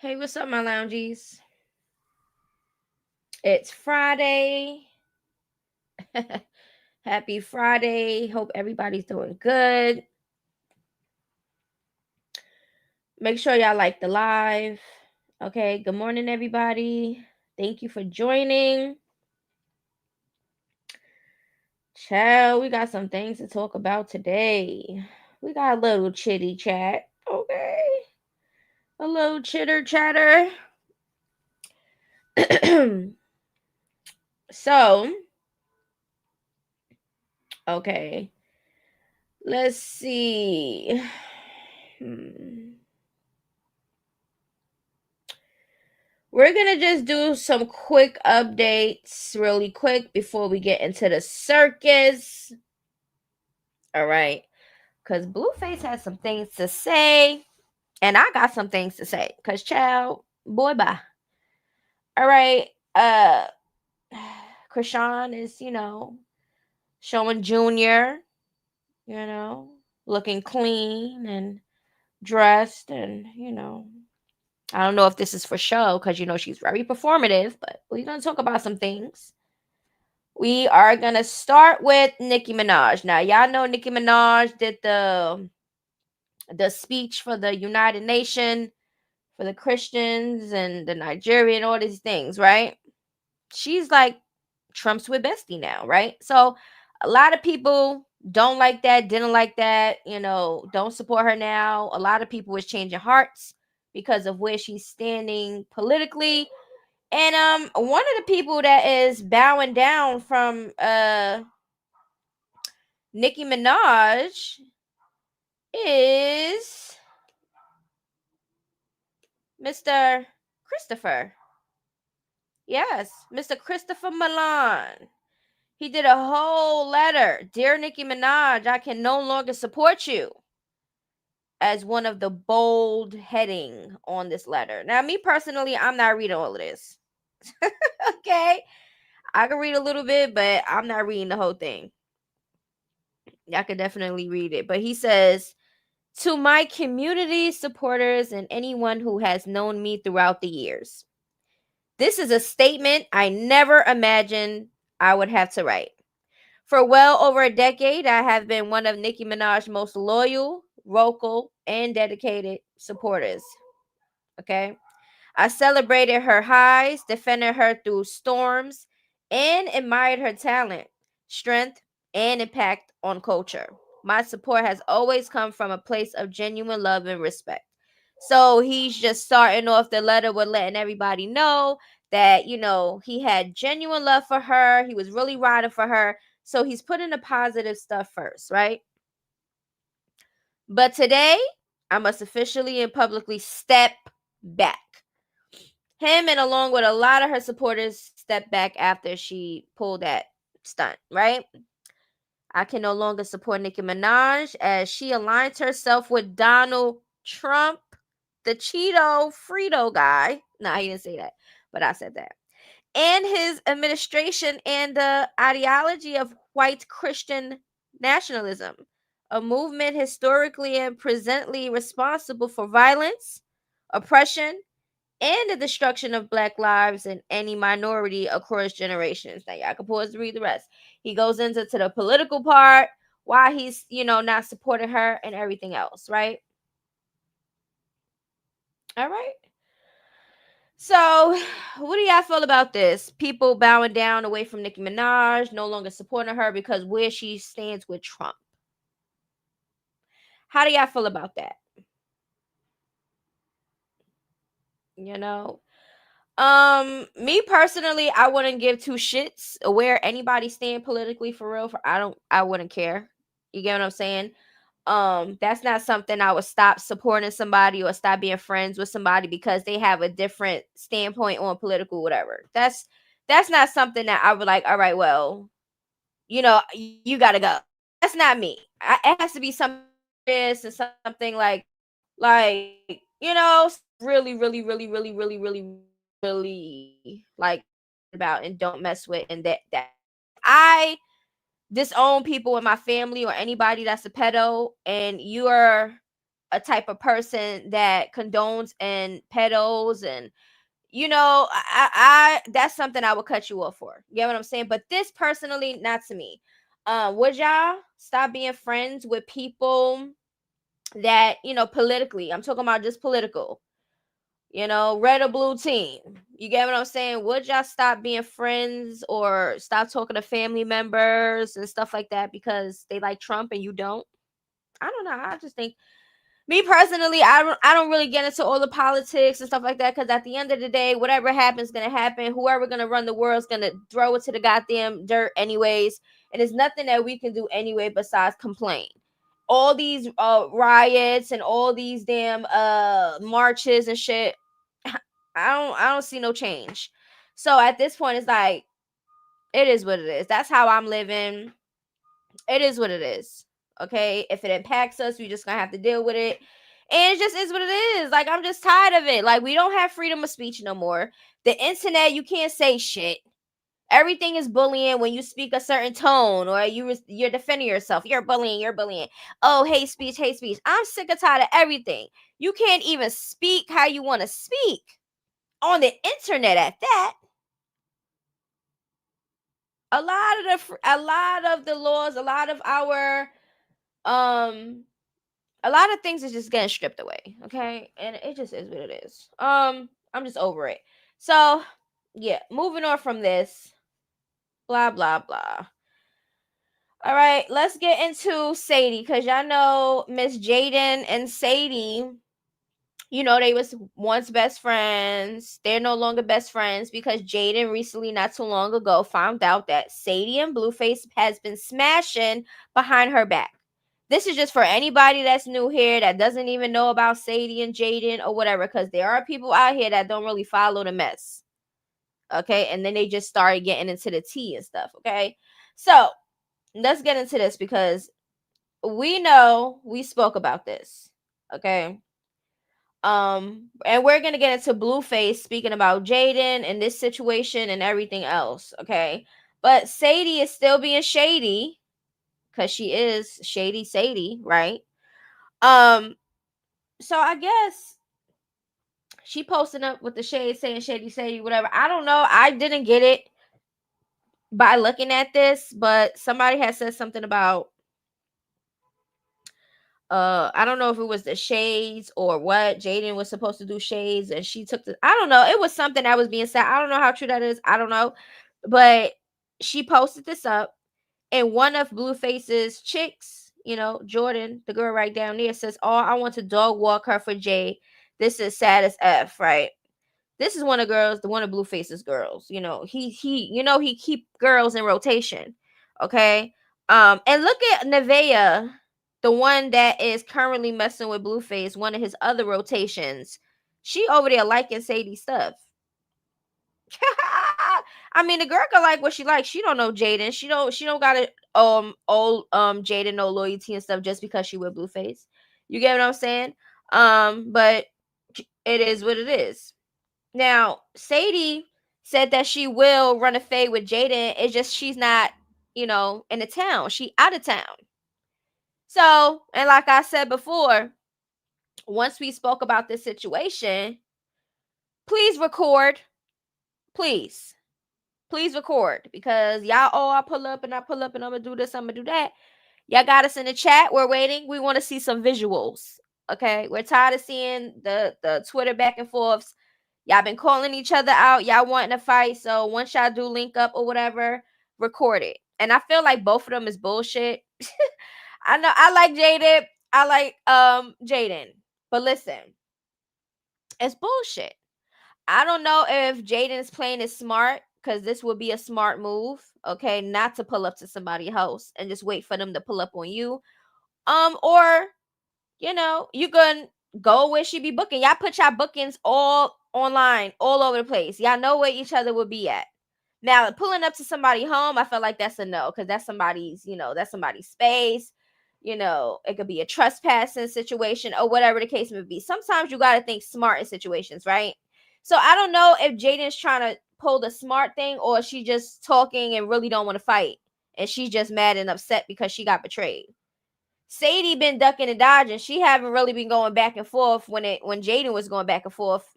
Hey, what's up, my loungies? It's Friday. Happy Friday. Hope everybody's doing good. Make sure y'all like the live. Okay, good morning, everybody. Thank you for joining. Child, we got some things to talk about today. We got a little chitty chat. Okay. A little chitter chatter. So, okay. Let's see. We're going to just do some quick updates really quick before we get into the circus. All right. Because Blueface has some things to say. And I got some things to say. Because, child, boy, bye. All right. CAUGHT is, showing Junior, looking clean and dressed. And, I don't know if this is for show because, she's very performative. But we're going to talk about some things. We are going to start with Nicki Minaj. Now, y'all know Nicki Minaj did the speech for the United Nations, for the Christians and the Nigerian, all these things, right? She's like Trump's with bestie now, right? So a lot of people don't like that, didn't like that, don't support her now. A lot of people is changing hearts because of where she's standing politically. And one of the people that is bowing down from Nicki Minaj is Mr. Christopher. Yes, Mr. Christopher Milan. He did a whole letter. Dear Nicki Minaj, I can no longer support you, as one of the bold heading on this letter. Now, me personally, I'm not reading all of this. Okay? I can read a little bit, but I'm not reading the whole thing. Y'all can definitely read it. But he says, to my community supporters and anyone who has known me throughout the years, this is a statement I never imagined I would have to write. For well over a decade, I have been one of Nicki Minaj's most loyal, vocal, and dedicated supporters. Okay? I celebrated her highs, defended her through storms, and admired her talent, strength, and impact on culture. My support has always come from a place of genuine love and respect. So he's just starting off the letter with letting everybody know that, he had genuine love for her. He was really riding for her. So he's putting the positive stuff first, right? But today, I must officially and publicly step back. Him and along with a lot of her supporters stepped back after she pulled that stunt, right? I can no longer support Nicki Minaj as she aligns herself with Donald Trump, the Cheeto Frito guy. No, he didn't say that, but I said that. And his administration and the ideology of white Christian nationalism, a movement historically and presently responsible for violence, oppression, and the destruction of Black lives and any minority across generations. Now, y'all can pause to read the rest. He goes into the political part, why he's, not supporting her and everything else, right? All right. So, what do y'all feel about this? People bowing down away from Nicki Minaj, no longer supporting her because where she stands with Trump. How do y'all feel about that? Me personally, I wouldn't give two shits where anybody stand politically for real. I wouldn't care. You get what I'm saying? That's not something I would stop supporting somebody or stop being friends with somebody because they have a different standpoint on political whatever. That's not something that I would like, all right, well, you gotta go. That's not me. It has to be something this and something really, really, really, really, really, really, really like about and don't mess with. And that I disown people in my family or anybody that's a pedo, and you are a type of person that condones and pedos and I that's something I would cut you off for. You get what I'm saying? But this personally, not to me. Would y'all stop being friends with people that, politically, I'm talking about just political, red or blue team. You get what I'm saying? Would y'all stop being friends or stop talking to family members and stuff like that because they like Trump and you don't? I don't know. I just think, me personally, I don't really get into all the politics and stuff like that, because at the end of the day, whatever happens gonna happen. Whoever gonna run the world's gonna throw it to the goddamn dirt anyways, and there's nothing that we can do anyway besides complain. All these riots and all these damn marches and shit, I don't see no change. So at this point, it's like, it is what it is. That's how I'm living. It is what it is. Okay, if it impacts us, we just gonna have to deal with it. And it just is what it is. Like, I'm just tired of it. Like, we don't have freedom of speech no more. The internet, you can't say shit. Everything is bullying when you speak a certain tone, or you're defending yourself. You're bullying. You're bullying. Oh, hate speech, hate speech. I'm sick and tired of everything. You can't even speak how you want to speak on the internet at that. A lot of the laws, a lot of our a lot of things is just getting stripped away, okay? And it just is what it is. I'm just over it. So, yeah, moving on from this. Blah blah blah. All right, let's get into Sadie, because y'all know Miss Jaden and Sadie, they was once best friends. They're no longer best friends because Jaden recently, not too long ago, found out that Sadie and Blueface has been smashing behind her back. This is just for anybody that's new here that doesn't even know about Sadie and Jaden or whatever, because there are people out here that don't really follow the mess. Okay, and then they just started getting into the tea and stuff. Okay, so let's get into this, because we know we spoke about this. Okay. And we're gonna get into Blueface speaking about Jaden and this situation and everything else, okay? But Sadie is still being shady, because she is Shady Sadie, right? So I guess she posting up with the shade saying Shady Sadie, whatever. I don't know. I didn't get it by looking at this, but somebody had said something about I don't know if it was the shades or what. Jaden was supposed to do shades and she took the, I don't know, it was something that was being said. I don't know how true that is. I don't know. But she posted this up, and one of Blueface's chicks, Jordan, the girl right down there, says, "Oh, I want to dog walk her for Jay. This is sad as F, right?" This is one of Blueface's girls. He keep girls in rotation. Okay. And look at Nevaeh, the one that is currently messing with Blueface, one of his other rotations. She over there liking Sadie stuff. I mean, the girl can like what she likes. She don't know Jaden. She don't got it old Jaden no loyalty and stuff just because she with Blueface. You get what I'm saying? But it is what it is. Now, Sadie said that she will run a fade with Jaden. It's just she's not, in the town. She out of town. So, and like I said before, once we spoke about this situation, please record. Please. Please record, because y'all, I pull up and I'm gonna do this, I'm gonna do that. Y'all got us in the chat. We're waiting. We want to see some visuals. Okay. We're tired of seeing the Twitter back and forths. Y'all been calling each other out. Y'all wanting to fight. So once y'all do link up or whatever, record it. And I feel like both of them is bullshit. I know I like Jaden. I like Jaden. But listen, it's bullshit. I don't know if Jaden's playing it smart, because this would be a smart move, okay, not to pull up to somebody's house and just wait for them to pull up on you. Or you can go where she be booking. Y'all put y'all bookings all online, all over the place. Y'all know where each other would be at. Now, pulling up to somebody's home, I feel like that's a no, because that's somebody's, that's somebody's space. It could be a trespassing situation or whatever the case may be. Sometimes you got to think smart in situations, right? So I don't know if Jaden's trying to pull the smart thing, or she just talking and really don't want to fight, and she's just mad and upset because she got betrayed. Sadie been ducking and dodging. She haven't really been going back and forth when Jaden was going back and forth,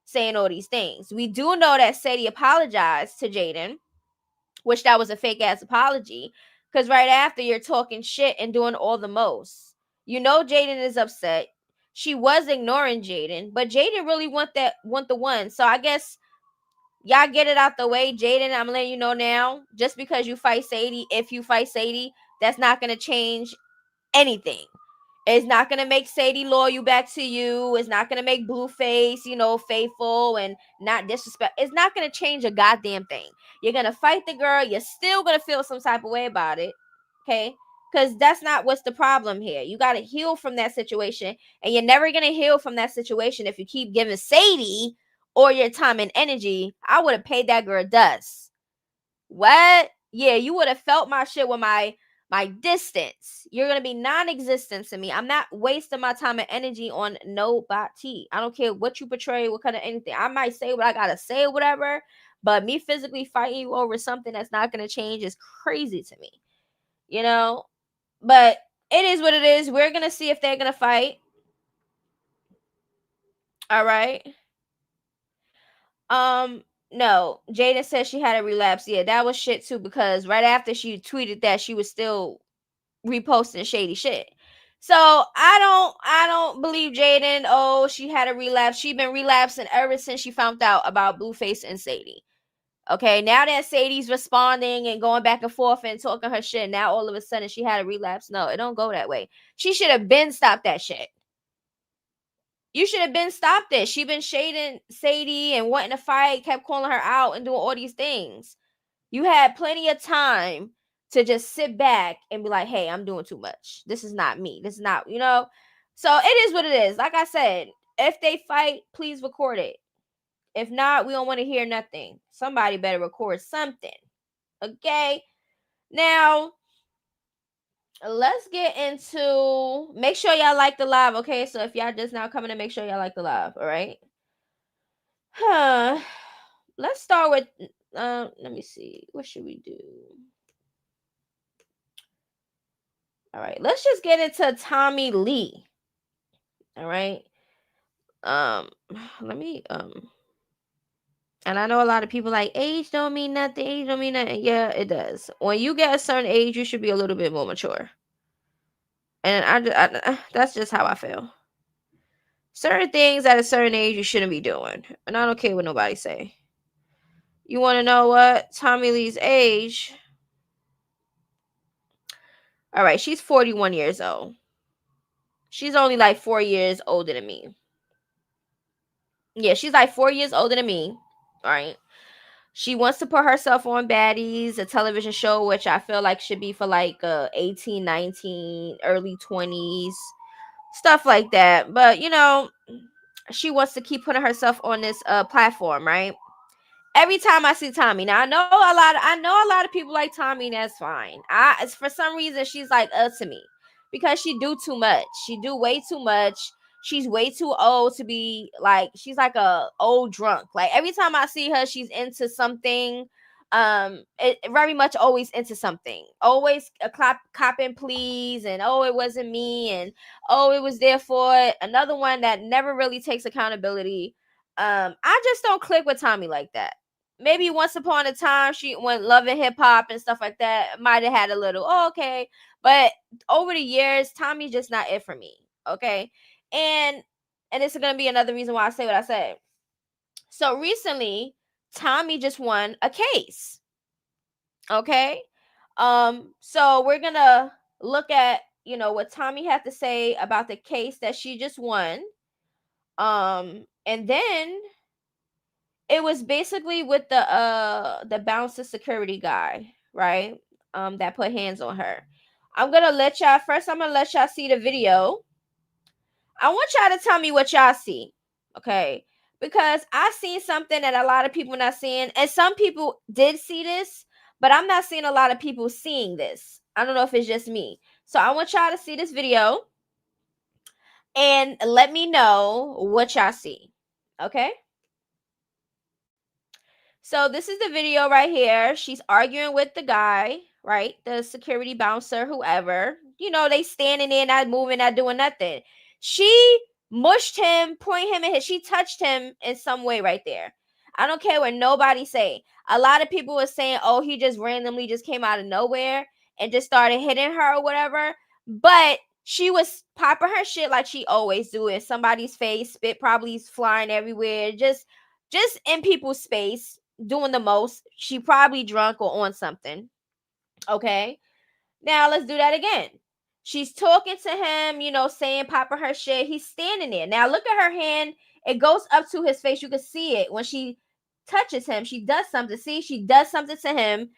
saying all these things. We do know that Sadie apologized to Jaden, which that was a fake ass apology. Because right after, you're talking shit and doing all the most. Jaden is upset. She was ignoring Jaden, but Jaden really want the one. So I guess y'all get it out the way. Jaden, I'm letting you know now, just because you fight Sadie, if you fight Sadie, that's not gonna change anything. It's not gonna make Sadie loyal back to you. It's not gonna make Blueface, faithful and not disrespect. It's not gonna change a goddamn thing. You're gonna fight the girl. You're still gonna feel some type of way about it, okay? Because that's not what's the problem here. You gotta heal from that situation, and you're never gonna heal from that situation if you keep giving Sadie all your time and energy. I would have paid that girl dust. What? Yeah, you would have felt my shit with my distance. You're gonna be non-existent to me. I'm not wasting my time and energy on nobody. I don't care what you portray, what kind of anything. I might say what I gotta say or whatever, but me physically fighting you over something that's not gonna change is crazy to me. But it is what it is. We're gonna see if they're gonna fight. All right. No, Jada said she had a relapse. Yeah, that was shit too, because right after she tweeted that, she was still reposting shady shit. So I don't believe Jaden. Oh, she had a relapse. She been relapsing ever since she found out about Blueface and Sadie. Okay, now that Sadie's responding and going back and forth and talking her shit, now all of a sudden she had a relapse. No, it don't go that way. She should have been stopped that shit. You should have been stopped it. She been shading Sadie and wanting to fight, kept calling her out and doing all these things. You had plenty of time to just sit back and be like, hey, I'm doing too much. This is not me. This is not, So it is what it is. Like I said, if they fight, please record it. If not, we don't want to hear nothing. Somebody better record something. Okay? Now, let's get into, make sure y'all like the live, okay? So if y'all just now coming to, make sure y'all like the live, all right? Let's start with, let me see. What should we do? All right, let's just get into Tommie Lee. All right. Let me and I know a lot of people like age don't mean nothing, age don't mean nothing. Yeah, it does. When you get a certain age, you should be a little bit more mature. And that's just how I feel. Certain things at a certain age you shouldn't be doing. And I don't care what nobody say. You want to know what? Tommie Lee's age. All right, she's 41 years old. She's only like 4 years older than me. Yeah, she's like 4 years older than me. All right. She wants to put herself on Baddies, a television show, which I feel like should be for like 18, 19, early 20s, stuff like that. But, she wants to keep putting herself on this platform, right? Every time I see Tommie, now I know a lot of people like Tommie, and that's fine. For some reason she's like to me, because she do too much. She do way too much. She's way too old to be like, she's like a old drunk. Like every time I see her, she's into something. It very much always into something. Always a copping please, and oh, it wasn't me, and oh, it was there for it. Another one that never really takes accountability. I just don't click with Tommie like that. Maybe once upon a time she went loving hip hop and stuff like that, might have had a little, okay. But over the years, Tommie's just not it for me. Okay. And this is gonna be another reason why I say what I said. So recently, Tommie just won a case. Okay. So we're gonna look at, what Tommie had to say about the case that she just won. And then it was basically with the bouncer security guy, right? That put hands on her. I'm gonna let y'all see the video. I want y'all to tell me what y'all see, okay? Because I seen something that a lot of people not seeing, and some people did see this, but I'm not seeing a lot of people seeing this. I don't know if it's just me. So I want y'all to see this video and let me know what y'all see, okay? So this is the video right here. She's arguing with the guy, right? The security bouncer, whoever, they standing there, not moving, not doing nothing. She mushed him, point him in his, she touched him in some way right there. I don't care what nobody say. A lot of people were saying, oh, he just randomly just came out of nowhere and just started hitting her or whatever. But she was popping her shit like she always do in somebody's face. Spit probably flying everywhere. Just in people's space, doing the most. She probably drunk or on something. Okay. Now let's do that again. She's talking to him, saying, popping her shit. He's standing there. Now look at her hand. It goes up to his face. You can see it when she touches him. She does something. See, she does something to him,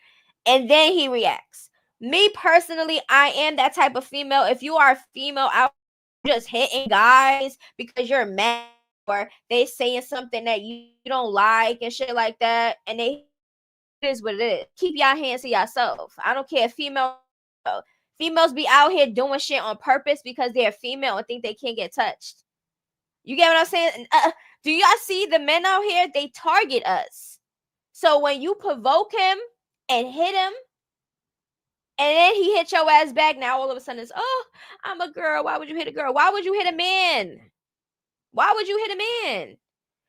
and then he reacts. Me personally, I am that type of female. If you are a female out just hitting guys because you're mad or they saying something that you don't like and shit like that, and it is what it is. Keep your hands to yourself. I don't care if females be out here doing shit on purpose because they're female and think they can't get touched. You get what I'm saying? Do y'all see the men out here? They target us. So when you provoke him and hit him, and then he hit your ass back, now all of a sudden it's, oh, I'm a girl. Why would you hit a girl? Why would you hit a man? Why would you hit a man?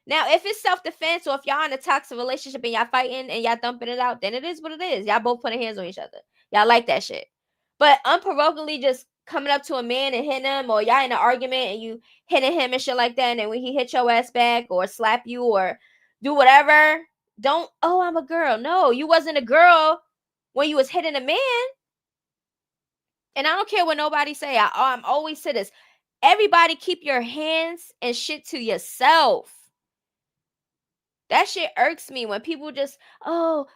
Now, if it's self-defense or if y'all in a toxic relationship and y'all fighting and y'all thumping it out, then it is what it is. Y'all both putting hands on each other. Y'all like that shit. But unprovokingly just coming up to a man and hitting him, or y'all in an argument and you hitting him and shit like that, and then when he hit your ass back or slap you or do whatever, don't, oh, I'm a girl. No, you wasn't a girl when you was hitting a man. And I don't care what nobody say. I'm always say this. Everybody keep your hands and shit to yourself. That shit irks me when people just, oh,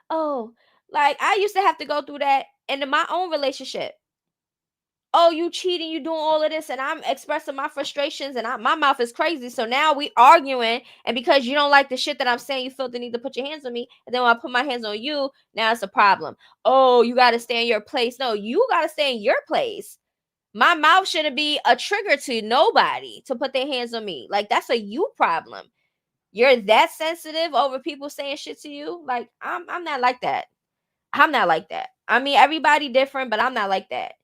like I used to have to go through that in my own relationship. Oh, you cheating, you doing all of this, and I'm expressing my frustrations, and my mouth is crazy. So now we arguing, and because you don't like the shit that I'm saying, you feel the need to put your hands on me, and then when I put my hands on you, now it's a problem. Oh, you got to stay in your place. No, you got to stay in your place. My mouth shouldn't be a trigger to nobody to put their hands on me. Like, that's a you problem. You're that sensitive over people saying shit to you. Like, I'm not like that. I'm not like that. I mean, everybody different, but I'm not like that.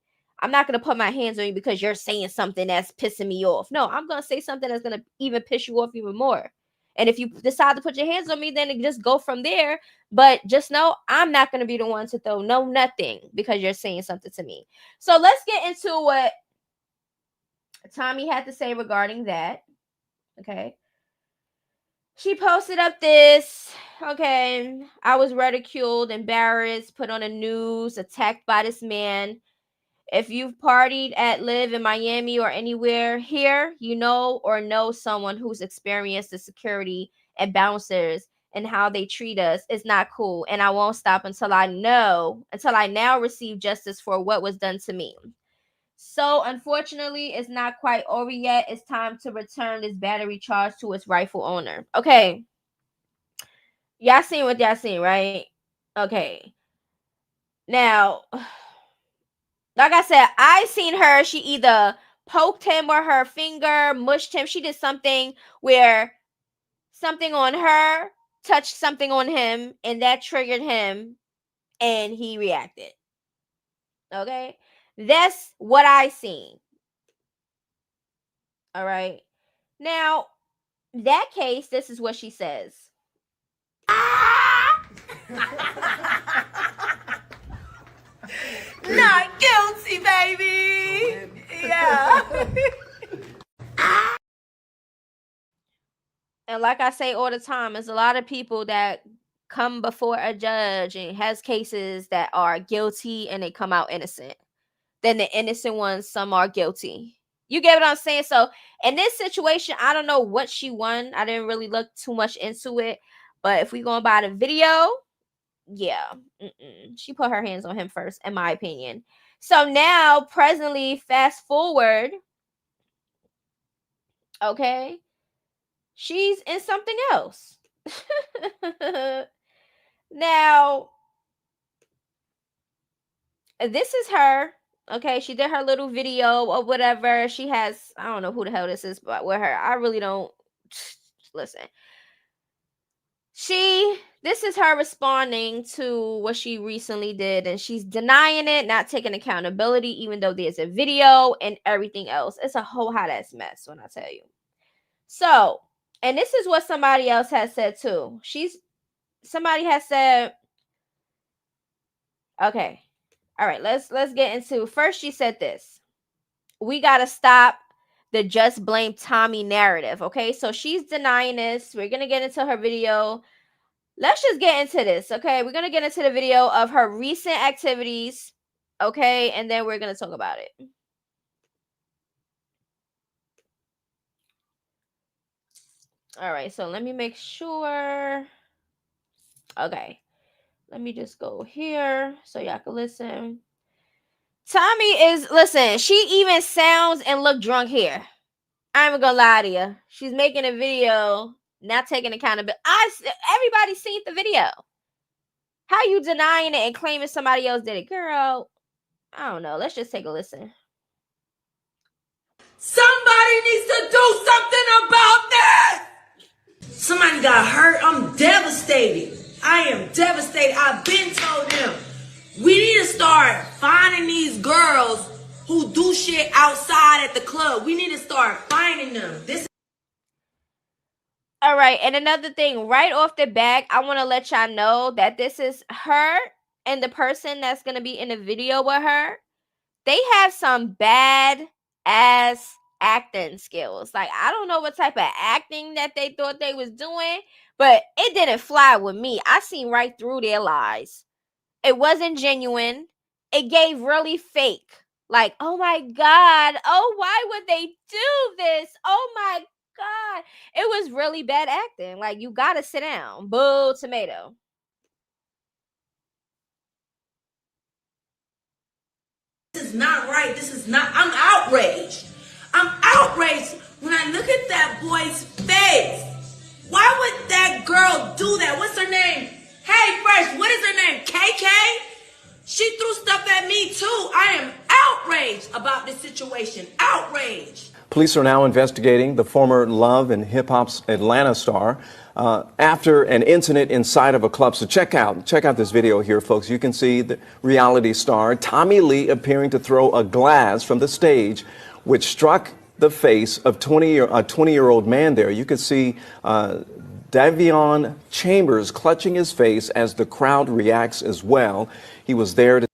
I'm not going to put my hands on you because you're saying something that's pissing me off. No, I'm going to say something that's going to even piss you off even more. And if you decide to put your hands on me, then it just go from there. But just know I'm not going to be the one to throw nothing because you're saying something to me. So let's get into what Tommie had to say regarding that. Okay. She posted up this, okay, I was ridiculed, embarrassed, put on the news, attacked by this man. If you've partied at Live in Miami or anywhere here, you know or know someone who's experienced the security and bouncers and how they treat us. It's not cool. And I won't stop until I now receive justice for what was done to me. So unfortunately, it's not quite over yet. It's time to return this battery charge to its rightful owner. Okay. Y'all seen what y'all seen, right? Okay. Now, like I said, I seen her. She either poked him with her finger, mushed him. She did something where something on her touched something on him, and that triggered him, and he reacted. Okay? That's what I seen. All right. Now, that case, this is what she says. Not guilty, baby. Yeah. And like I say all the time, there's a lot of people that come before a judge and has cases that are guilty and they come out innocent. Then the innocent ones, some are guilty. You get what I'm saying? So in this situation, I don't know what she won. I didn't really look too much into it. But if we going by the video, yeah, she put her hands on him first, in my opinion. So now, presently, fast forward, okay, she's in something else. Now, this is her. Okay, she did her little video or whatever. She has, I don't know who the hell this is, but with her, I really don't listen. This is her responding to what she recently did, and she's denying it, not taking accountability, even though there's a video and everything else. It's a whole hot ass mess when I tell you. So, and this is what somebody else has said too. Somebody has said, okay, all right, let's get into. First, she said this: we gotta stop the just blame Tommie narrative. Okay, so she's denying this. We're gonna get into her video. Let's just get into this, okay? We're gonna get into the video of her recent activities, okay, and then we're gonna talk about it. All right, so let me make sure. Okay, let me just go here so y'all can listen. Tommie is, listen, she even sounds and look drunk here. I'm gonna lie to you. She's making a video, not taking accountability. Everybody's seen the video. How you denying it and claiming somebody else did it? Girl, I don't know. Let's just take a listen. Somebody needs to do something about this. Somebody got hurt. I'm devastated. I am devastated. I've been told them we need to start finding these girls who do shit outside at the club. We need to start finding them. All right, and another thing, right off the back, I want to let y'all know that this is her and the person that's going to be in the video with her. They have some bad ass acting skills. Like, I don't know what type of acting that they thought they was doing, but it didn't fly with me. I seen right through their lies. It wasn't genuine. It gave really fake. Like, oh my God. Oh, why would they do this? Oh my God. It was really bad acting. Like, you gotta sit down. Boo, tomato. This is not right. This is not. I'm outraged. I'm outraged when I look at that boy's face. Why would that girl do that? What's her name? Hey, Fresh, what is her name? KK? She threw stuff at me too. I am outraged about this situation. Outraged. Police are now investigating the former Love and Hip Hop's Atlanta star after an incident inside of a club. So check out this video here, folks. You can see the reality star Tommie Lee appearing to throw a glass from the stage, which struck the face of a 20-year-old man there. You can see Davion Chambers clutching his face as the crowd reacts as well. He was there to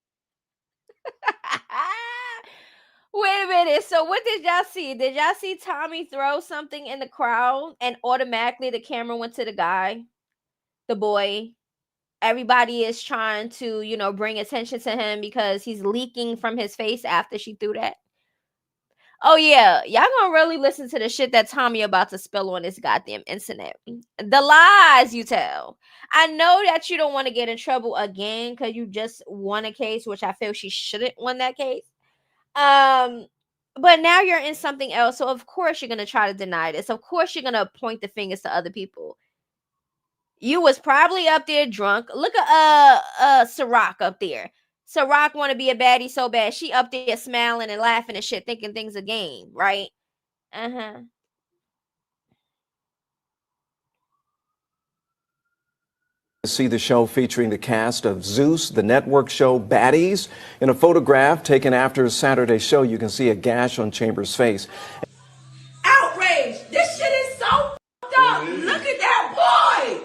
Wait a minute. So what did y'all see? Did y'all see Tommie throw something in the crowd and automatically the camera went to the guy, the boy? Everybody is trying to, bring attention to him because he's leaking from his face after she threw that. Oh yeah, y'all gonna really listen to the shit that Tommie about to spill on this goddamn internet. The lies you tell. I know that you don't want to get in trouble again because you just won a case, which I feel she shouldn't won that case. But now you're in something else, so of course you're gonna try to deny this. Of course you're gonna point the fingers to other people. You was probably up there drunk. Look at Ciroc up there. Ciroc want to be a baddie so bad. She up there smiling and laughing and shit, thinking things a game, right? see the show featuring the cast of Zeus, the network show Baddies. In a photograph taken after Saturday's show, you can see a gash on Chambers' face. Outrage! This shit is so up. Look at that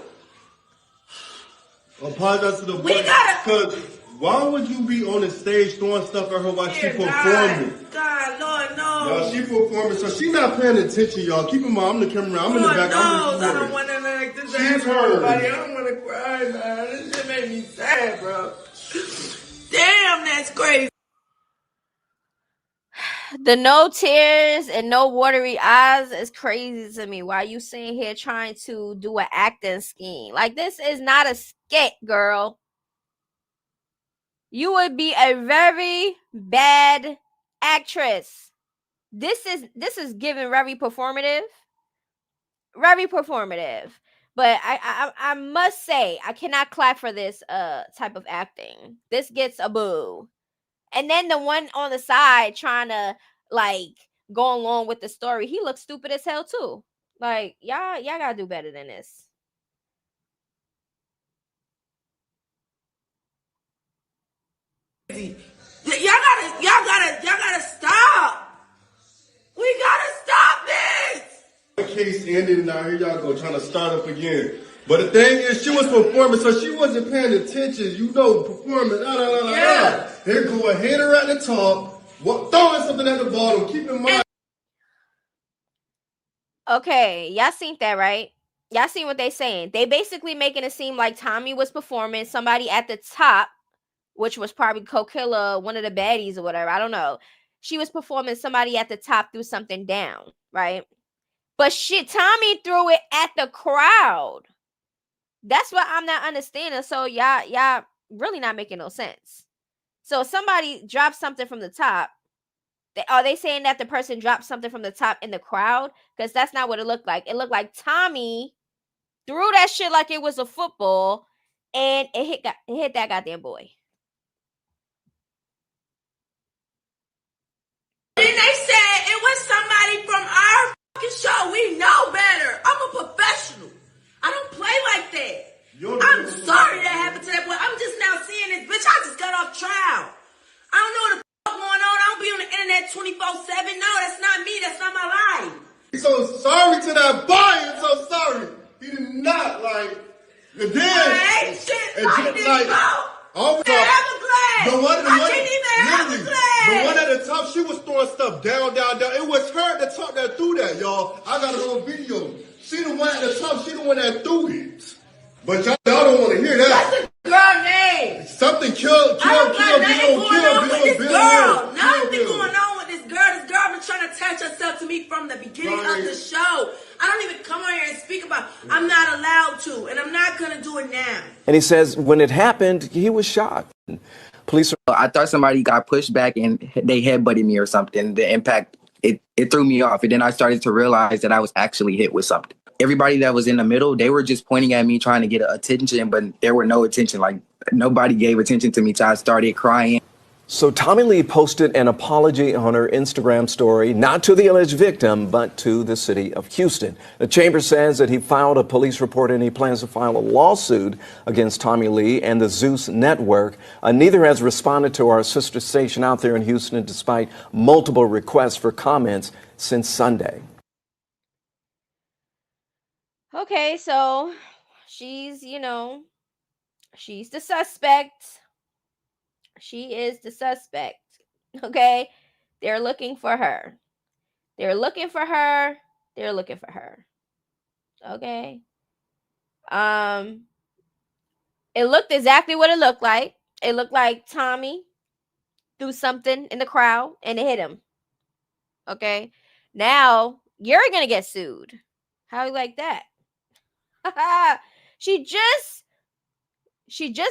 boy. Apologize to the boy. We gotta. Cause why would you be on the stage throwing stuff at her while she performing? God, Lord, no. Y'all, she performing, so she not paying attention, y'all. Keep in mind, I'm the camera. I'm in the back. Knows, I don't want to like this. She's heard. I don't want to cry, man. This shit made me sad, bro. Damn, that's crazy. The no tears and no watery eyes is crazy to me. Why you sitting here trying to do an acting scheme? Like, this is not a skit, girl. You would be a very bad actress. This is given very performative. Very performative. But I must say, I cannot clap for this type of acting. This gets a boo. And then the one on the side trying to like go along with the story, he looks stupid as hell too. Like, y'all gotta do better than this. Y'all gotta stop. We gotta stop this. The case ended and now here y'all go trying to start up again. But the thing is, she was performing, so she wasn't paying attention. You know, performing. Yeah. Here go a hater at the top, throwing something at the bottom. Keep in mind. Okay, y'all seen that, right? Y'all seen what they saying? They basically making it seem like Tommie was performing, somebody at the top, which was probably Coquilla, one of the baddies or whatever, I don't know. She was performing, somebody at the top threw something down, right? But shit, Tommie threw it at the crowd. That's what I'm not understanding. So y'all really not making no sense. So somebody dropped something from the top. Are they saying that the person dropped something from the top in the crowd? Because that's not what it looked like. It looked like Tommie threw that shit like it was a football, and it hit that goddamn boy. Then they said it was somebody from our fucking show. We know better. I'm a professional. I don't play like that. I'm sorry that happened to that boy. I'm just now seeing this bitch. I just got off trial. I don't know what the fuck going on. I don't be on the internet 24/7. No, that's not me. That's not my life. He's so sorry to that boy. I'm so sorry. He did not like. And then, I ain't shit like this, bro. Oh, Everglades. I can't even Everglades. The one at the top, she was throwing stuff down. It was her at the top that threw that, y'all. I got it on video. She the one at the top. She the one that threw it. But y'all don't want to hear that. What's the girl name? Something kill, I don't got nothing going on with this girl. Nothing going on with this girl. This girl been trying to attach herself to me from the beginning of the show. I don't even come on here and speak about it. I'm not allowed to, and I'm not going to do it now. And he says when it happened, he was shocked. Police are I thought somebody got pushed back and they headbutted me or something. The impact, it threw me off. And then I started to realize that I was actually hit with something. Everybody that was in the middle, they were just pointing at me trying to get attention, but there were no attention. Like, nobody gave attention to me till I started crying. So Tommie Lee posted an apology on her Instagram story, not to the alleged victim, but to the city of Houston. The chamber says that he filed a police report and he plans to file a lawsuit against Tommie Lee and the Zeus Network. Neither has responded to our sister station out there in Houston, despite multiple requests for comments since Sunday. Okay, so she's, she's the suspect. She is the suspect. Okay? They're looking for her. They're looking for her. They're looking for her. Okay? It looked exactly what it looked like. It looked like Tommie threw something in the crowd and it hit him. Okay? Now, you're going to get sued. How you like that? She just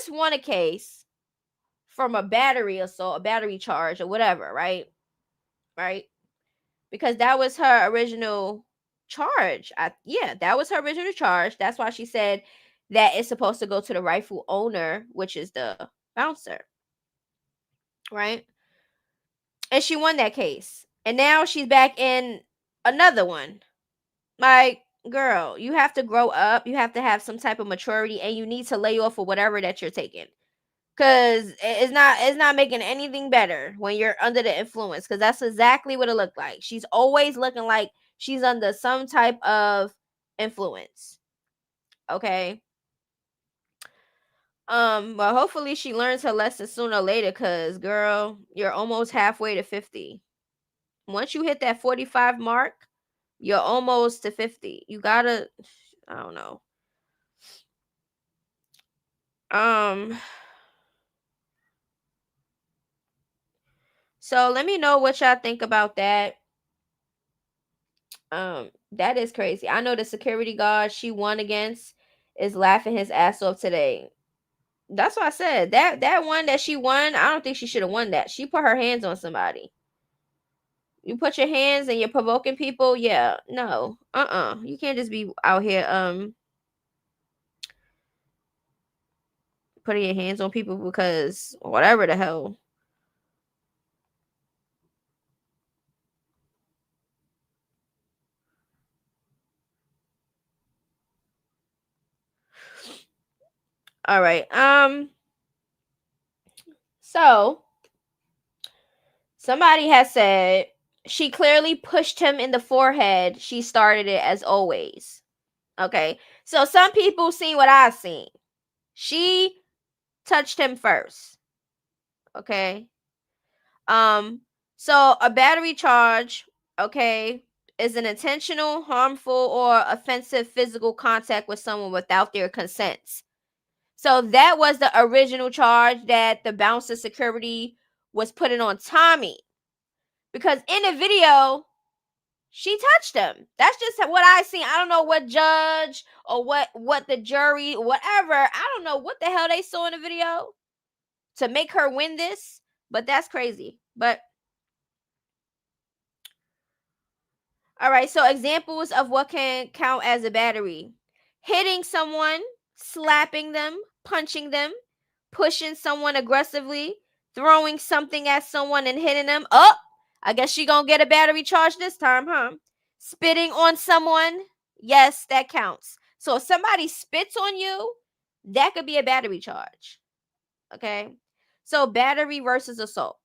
won a case from a battery assault, a battery charge or whatever, right? Right? Because that was her original charge. That was her original charge. That's why she said that it's supposed to go to the rightful owner, which is the bouncer. Right? And she won that case. And now she's back in another one. Like, girl, you have to grow up. You have to have some type of maturity, and you need to lay off of whatever that you're taking. Because it's not making anything better when you're under the influence. Because that's exactly what it looked like. She's always looking like she's under some type of influence. Okay. Well, hopefully she learns her lesson sooner or later. Because, girl, you're almost halfway to 50. Once you hit that 45 mark, you're almost to 50. You gotta, I don't know. So let me know what y'all think about that. That is crazy. I know the security guard she won against is laughing his ass off today. That's what I said. That one that she won, I don't think she should have won that. She put her hands on somebody. You put your hands and you're provoking people, yeah. No. You can't just be out here putting your hands on people because whatever the hell. All right. So Somebody has said she clearly pushed him in the forehead. She started it as always. Okay. So some people seen what I seen. She touched him first. Okay. So a battery charge, okay, is an intentional, harmful, or offensive physical contact with someone without their consent. So that was the original charge that the bouncer security was putting on Tommie. Because in the video, she touched him. That's just what I seen. I don't know what judge or what the jury, whatever. I don't know what the hell they saw in the video to make her win this, but that's crazy. But all right, so examples of what can count as a battery: hitting someone, slapping them, punching them, pushing someone aggressively, throwing something at someone and hitting them. Oh, I guess she gonna get a battery charge this time, huh? Spitting on someone, yes, that counts. So if somebody spits on you, that could be a battery charge. Okay, so battery versus assault.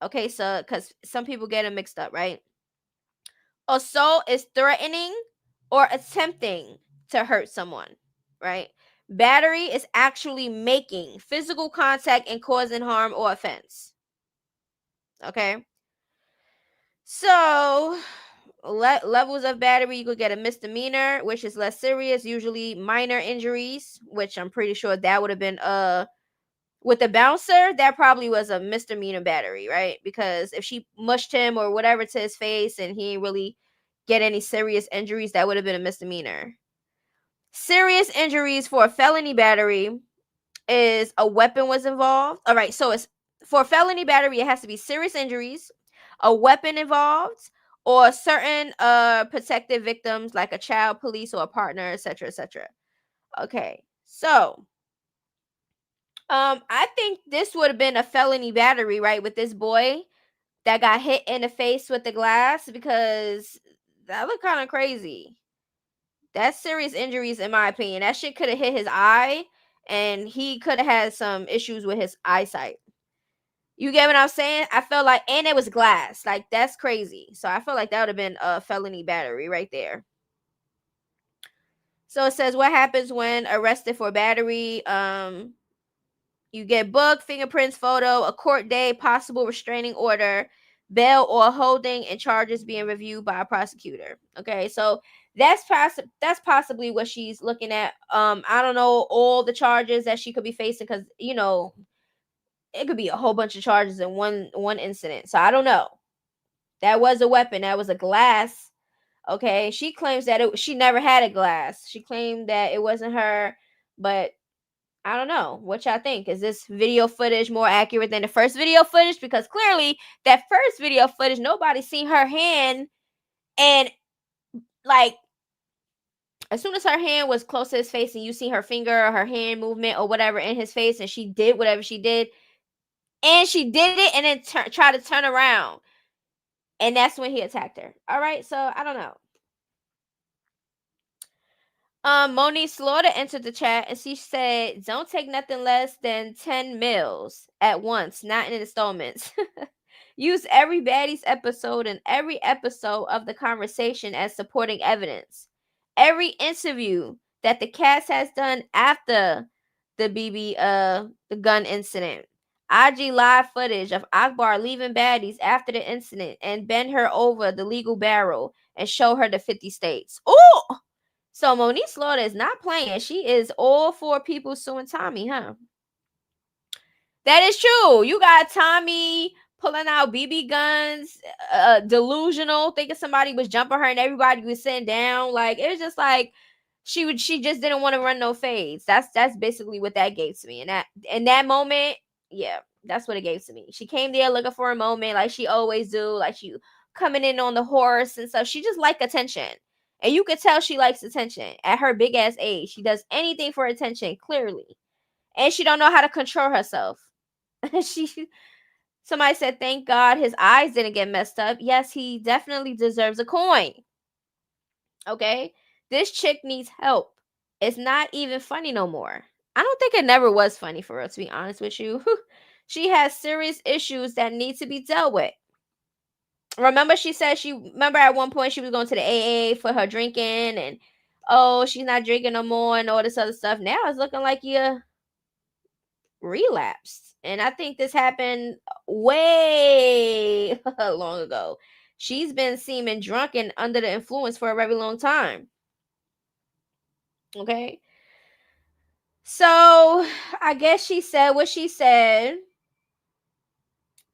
Okay, so because some people get them mixed up, right? Assault is threatening or attempting to hurt someone, right? Battery is actually making physical contact and causing harm or offense. Okay. So, levels of battery, you could get a misdemeanor, which is less serious, usually minor injuries, which I'm pretty sure that would have been with the bouncer, that probably was a misdemeanor battery, right? Because if she mushed him or whatever to his face and he didn't really get any serious injuries, that would have been a misdemeanor. Serious injuries for a felony battery is a weapon was involved. All right, so it's for a felony battery, it has to be serious injuries, a weapon involved, or certain protected victims like a child, police, or a partner, etc., etc. Okay, so I think this would have been a felony battery, right, with this boy that got hit in the face with the glass, because that looked kind of crazy. That's serious injuries, in my opinion. That shit could have hit his eye, and he could have had some issues with his eyesight. You get what I'm saying? I felt like, and it was glass. Like, that's crazy. So I feel like that would have been a felony battery right there. So it says, what happens when arrested for battery? You get booked, fingerprints, photo, a court date, possible restraining order, bail or holding, and charges being reviewed by a prosecutor. Okay, so that's possibly what she's looking at. I don't know all the charges that she could be facing, because it could be a whole bunch of charges in one incident. So I don't know. That was a weapon. That was a glass. Okay, she claims that she never had a glass. She claimed that it wasn't her, but I don't know. What y'all think? Is this video footage more accurate than the first video footage? Because clearly that first video footage, nobody seen her hand, and like as soon as her hand was close to his face and you see her finger or her hand movement or whatever in his face, and she did whatever she did, and she did it and then try to turn around, and that's when he attacked her. All right, so I don't know. Monique Slaughter entered the chat and she said, "Don't take nothing less than 10 meals at once, not in installments." Use every baddies episode and every episode of the conversation as supporting evidence. Every interview that the cast has done after the the gun incident. IG live footage of Akbar leaving baddies after the incident and bend her over the legal barrel and show her the 50 states. Ooh! So Monique Slaughter is not playing. She is all for people suing Tommie, huh? That is true. You got Tommie pulling out BB guns, delusional, thinking somebody was jumping her and everybody was sitting down. Like, it was just like she just didn't want to run no fades. That's basically what that gave to me. And in that moment, yeah, that's what it gave to me. She came there looking for a moment, like she always do, like she coming in on the horse and stuff. She just liked attention. And you could tell she likes attention at her big ass age. She does anything for attention, clearly. And she don't know how to control herself. Somebody said, thank God his eyes didn't get messed up. Yes, he definitely deserves a coin. Okay? This chick needs help. It's not even funny no more. I don't think it never was funny for her, to be honest with you. She has serious issues that need to be dealt with. Remember she said remember at one point she was going to the AA for her drinking and oh, she's not drinking no more and all this other stuff. Now it's looking like you relapsed. And I think this happened way long ago. She's been seeming drunk and under the influence for a very long time. Okay. So I guess she said what she said.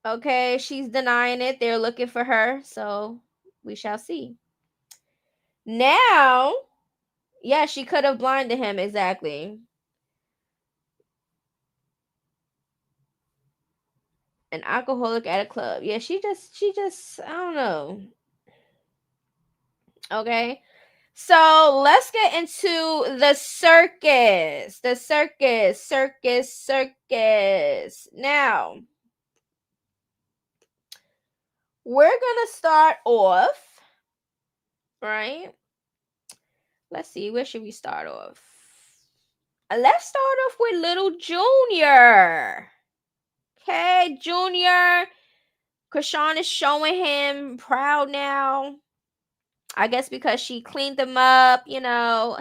Okay, she's denying it. They're looking for her. So we shall see. Now, yeah, she could have blinded him. Exactly. An alcoholic at a club. Yeah, she just, I don't know. Okay. So let's get into the circus. The circus. Now, we're gonna start off, right? Let's see, where should we start off? Let's start off with little Junior. Okay, Junior. Chrisean is showing him proud now. I guess because she cleaned them up, you know.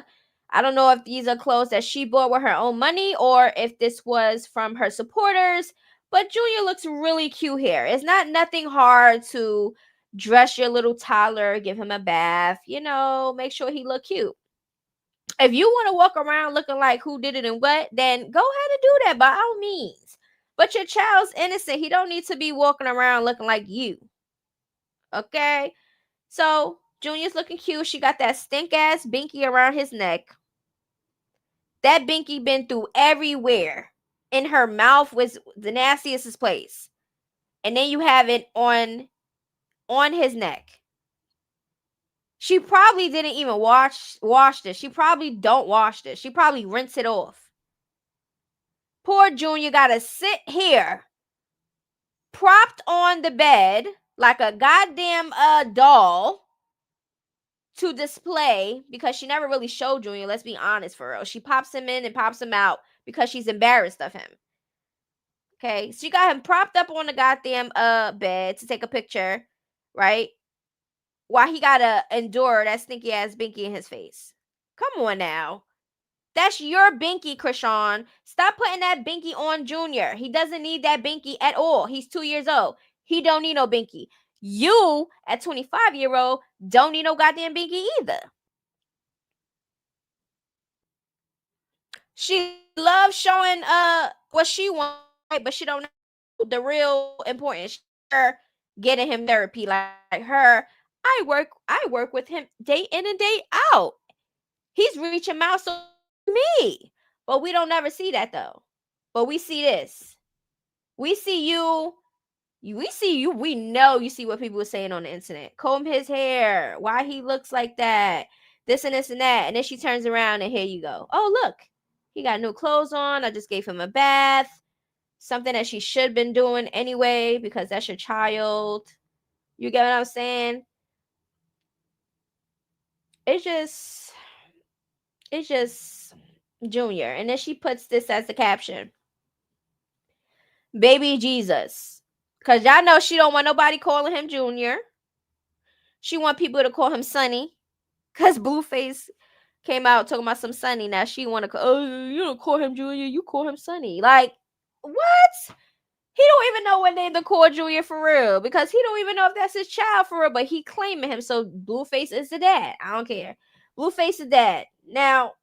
I don't know if these are clothes that she bought with her own money or if this was from her supporters. But Junior looks really cute here. It's not nothing hard to dress your little toddler, give him a bath, you know, make sure he look cute. If you want to walk around looking like who did it and what, then go ahead and do that by all means. But your child's innocent. He don't need to be walking around looking like you. Okay? So, Junior's looking cute. She got that stink ass binky around his neck. That binky been through everywhere. In her mouth was the nastiest place. And then you have it on his neck. She probably didn't even wash this. She probably don't wash this. She probably rinse it off. Poor Junior gotta sit here, propped on the bed like a goddamn doll to display, because she never really showed Junior. Let's be honest, for real. She pops him in and pops him out because she's embarrassed of him. Okay, she got him propped up on the goddamn bed to take a picture, right? While he gotta endure that stinky ass binky in his face. Come on now. That's your binky, Chrisean. Stop putting that binky on Junior. He doesn't need that binky at all. He's 2 years old. He don't need no binky. You, at 25-year-old, don't need no goddamn binky either. She loves showing what she wants, but she don't know the real important. Her getting him therapy, like her. I work with him day in and day out. He's reaching milestones with me, but we don't ever see that though. But we see this. We see you. We see you. We know you see what people are saying on the internet. Comb his hair. Why he looks like that. This and this and that. And then she turns around and here you go. Oh, look. He got new clothes on. I just gave him a bath. Something that she should have been doing anyway because that's your child. You get what I'm saying? It's just Junior. And then she puts this as the caption. Baby Jesus. Because y'all know she don't want nobody calling him Junior. She want people to call him Sonny. Because Blueface came out talking about some Sonny. Now she want to call, oh, you don't call him Junior. You call him Sonny. Like, what? He don't even know what name to call Junior for real. Because he don't even know if that's his child for real. But he claiming him. So Blueface is the dad. I don't care. Blueface is dad. Now,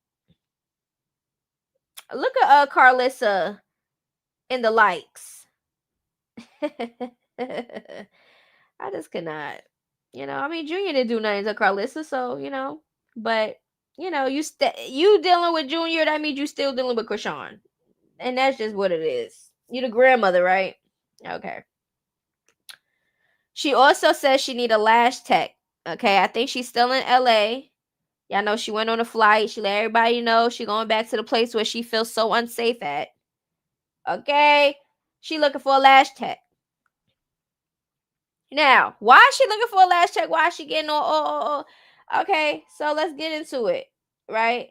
look at Carlissa in the likes. I just cannot. You know, I mean, Junior didn't do nothing to Carlissa, so you know. But you know, you dealing with Junior, that means you still dealing with Chrisean, and that's just what it is. You the grandmother, right? Okay. She also says she need a lash tech. Okay, I think she's still in LA. Y'all know she went on a flight. She let everybody know she going back to the place where she feels so unsafe at. Okay, she looking for a lash tech. Now, why is she looking for a lash check? Why is she getting all? Okay, so let's get into it, right?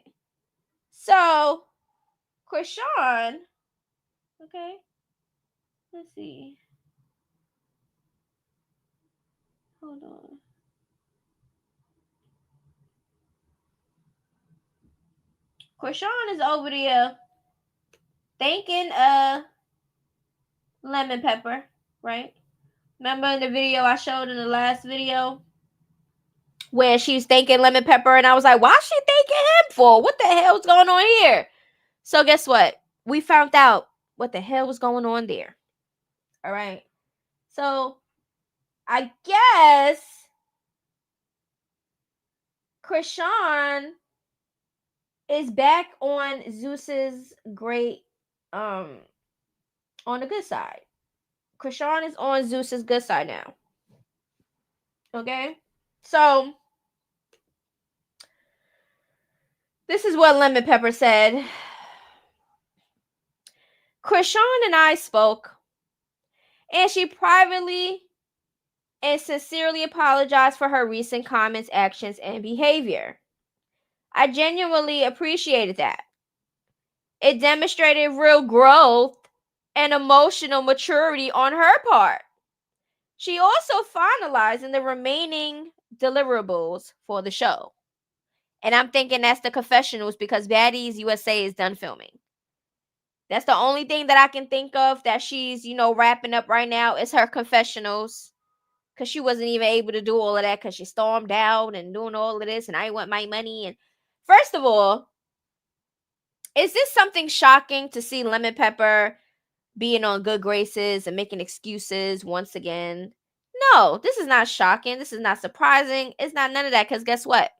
So, Chrisean, okay, let's see. Hold on. Chrisean is over there thanking Lemon Pepper, right? Remember in the video I showed in the last video where she's thanking Lemon Pepper, and I was like, why is she thanking him for? What the hell's going on here? So guess what? We found out what the hell was going on there. All right. So I guess Chrisean is back on Zeus's great on the good side. Chrisean is on Zeus's good side now. Okay? So this is what Lemon Pepper said. Chrisean and I spoke, and she privately and sincerely apologized for her recent comments, actions, and behavior. I genuinely appreciated that. It demonstrated real growth and emotional maturity on her part. She also finalized the remaining deliverables for the show. And I'm thinking that's the confessionals because Baddies USA is done filming. That's the only thing that I can think of that she's, wrapping up right now is her confessionals. Because she wasn't even able to do all of that because she stormed out and doing all of this and I want my money. And first of all, is this something shocking to see Lemon Pepper being on good graces and making excuses once again? No, this is not shocking. This is not surprising. It's not none of that because guess what?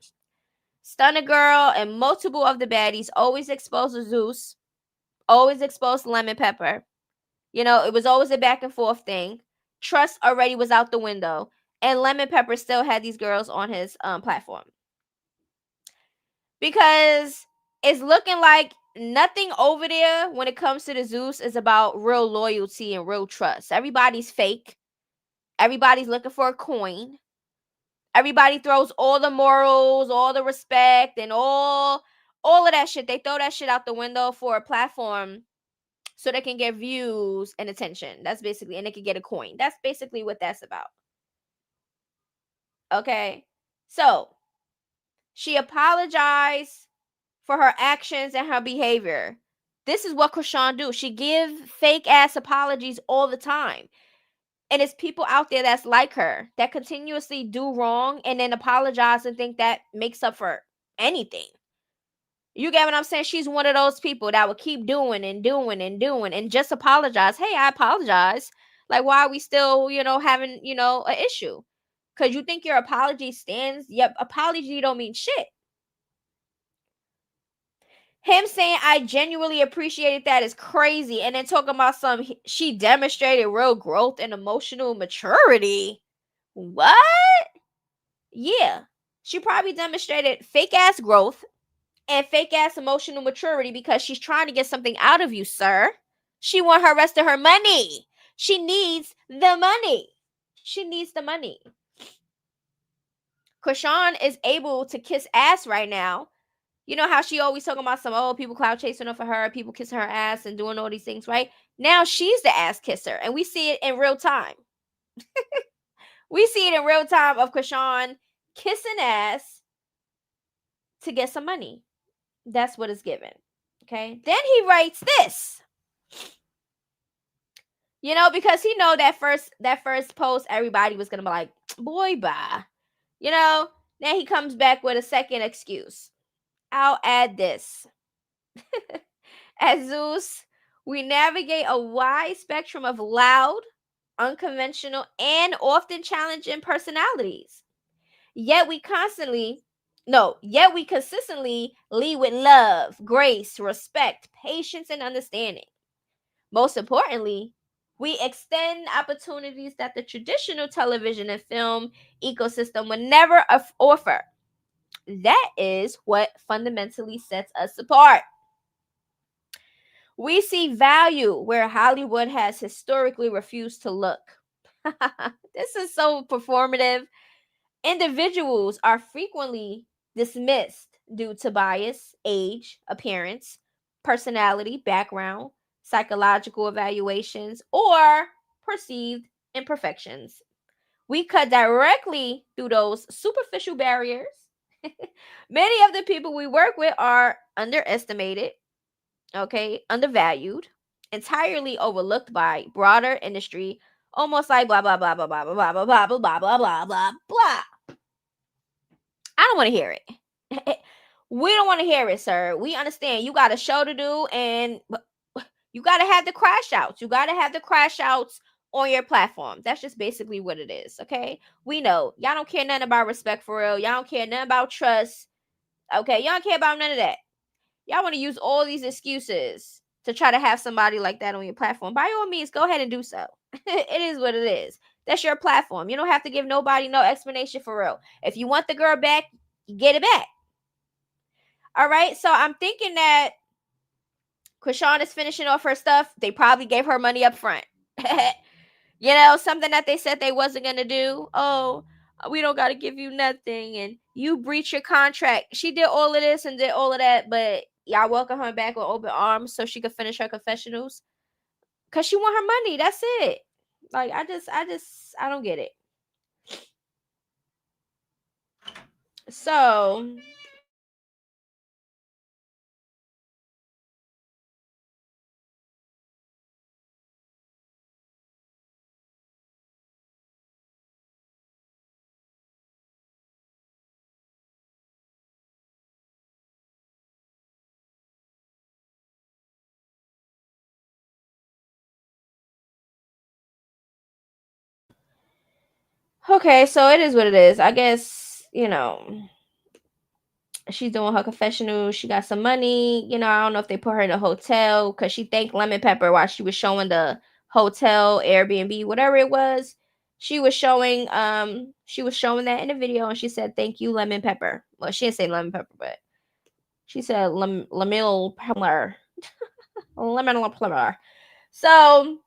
Stunner Girl and multiple of the baddies always exposed Zeus, always exposed Lemon Pepper. It was always a back and forth thing. Trust already was out the window. And Lemon Pepper still had these girls on his platform. Because it's looking like nothing over there when it comes to the Zeus is about real loyalty and real trust. Everybody's fake. Everybody's looking for a coin. Everybody throws all the morals, all the respect, and all of that shit. They throw that shit out the window for a platform so they can get views and attention. That's basically, and they can get a coin. That's basically what that's about. Okay. So she apologized for her actions and her behavior. This is what Chrisean do. She give fake ass apologies all the time. And it's people out there that's like her that continuously do wrong and then apologize and think that makes up for anything. You get what I'm saying? She's one of those people that will keep doing and doing and doing and just apologize. Hey, I apologize. Like, why are we still, having, an issue? Because you think your apology stands? Yep, apology don't mean shit. Him saying I genuinely appreciated that is crazy. And then talking about she demonstrated real growth and emotional maturity. What? Yeah. She probably demonstrated fake ass growth and fake ass emotional maturity because she's trying to get something out of you, sir. She want her rest of her money. She needs the money. She needs the money. Chrisean is able to kiss ass right now. You know how she always talking about people clout chasing off of her, people kissing her ass and doing all these things, right? Now she's the ass kisser, and we see it in real time. We see it in real time of Chrisean kissing ass to get some money. That's what it's given. Okay. Then he writes this. Because he know that first post, everybody was gonna be like, boy, bye. Then he comes back with a second excuse. I'll add this. As Zeus, we navigate a wide spectrum of loud, unconventional, and often challenging personalities. Yet we consistently lead with love, grace, respect, patience, and understanding. Most importantly, we extend opportunities that the traditional television and film ecosystem would never offer. That is what fundamentally sets us apart. We see value where Hollywood has historically refused to look. This is so performative. Individuals are frequently dismissed due to bias, age, appearance, personality, background, psychological evaluations, or perceived imperfections. We cut directly through those superficial barriers. Many of the people we work with are underestimated, okay, undervalued, entirely overlooked by broader industry, almost like blah blah blah blah blah blah blah blah blah blah blah blah blah blah. I don't want to hear it. We don't want to hear it, sir. We understand you got a show to do, and you got to have the crash outs. You got to have the crash outs on your platform. That's just basically what it is, okay? We know. Y'all don't care nothing about respect for real. Y'all don't care nothing about trust. Okay, y'all don't care about none of that. Y'all want to use all these excuses to try to have somebody like that on your platform. By all means, go ahead and do so. It is what it is. That's your platform. You don't have to give nobody no explanation for real. If you want the girl back, you get it back. All right, so I'm thinking that CAUGHT is finishing off her stuff. They probably gave her money up front. You know, something that they said they wasn't going to do. Oh, we don't got to give you nothing. And you breach your contract. She did all of this and did all of that. But y'all welcome her back with open arms so she could finish her confessionals. Because she want her money. That's it. Like, I don't get it. So... okay, so it is what it is. I guess, you know, she's doing her confessional. She got some money. You know, I don't know if they put her in a hotel because she thanked Lemon Pepper while she was showing the hotel, Airbnb, whatever it was. She was showing that in the video, and she said, "Thank you, Lemon Pepper." Well, she didn't say Lemon Pepper, but she said Lemon Pepper. Lemon Pepper. So,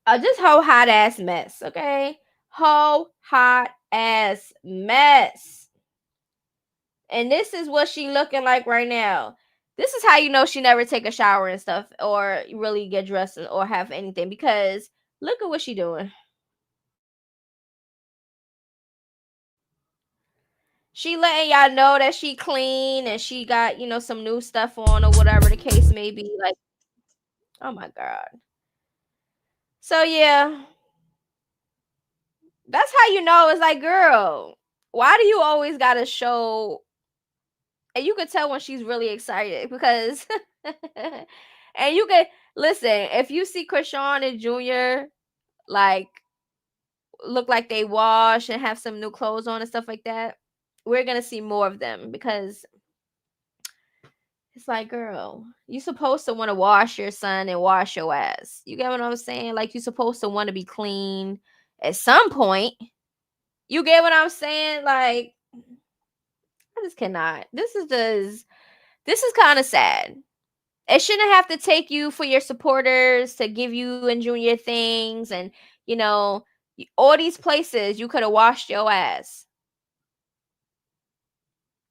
just whole hot ass mess, okay? Whole hot ass mess. And this is what she looking like right now. This is how you know she never take a shower and stuff or really get dressed or have anything, because look at what she doing. She letting y'all know that she clean and she got, you know, some new stuff on or whatever the case may be. Like, oh my God. So yeah, that's how you know. It's like, girl, why do you always gotta show? And you could tell when she's really excited because and you could listen, if you see CAUGHT and Junior like look like they wash and have some new clothes on and stuff like that, we're gonna see more of them, because it's like, girl, you supposed to want to wash your son and wash your ass. You get what I'm saying? Like, you supposed to want to be clean at some point. You get what I'm saying? Like, I just cannot. This is kind of sad. It shouldn't have to take you for your supporters to give you and Junior things, and you know, all these places you could have washed your ass.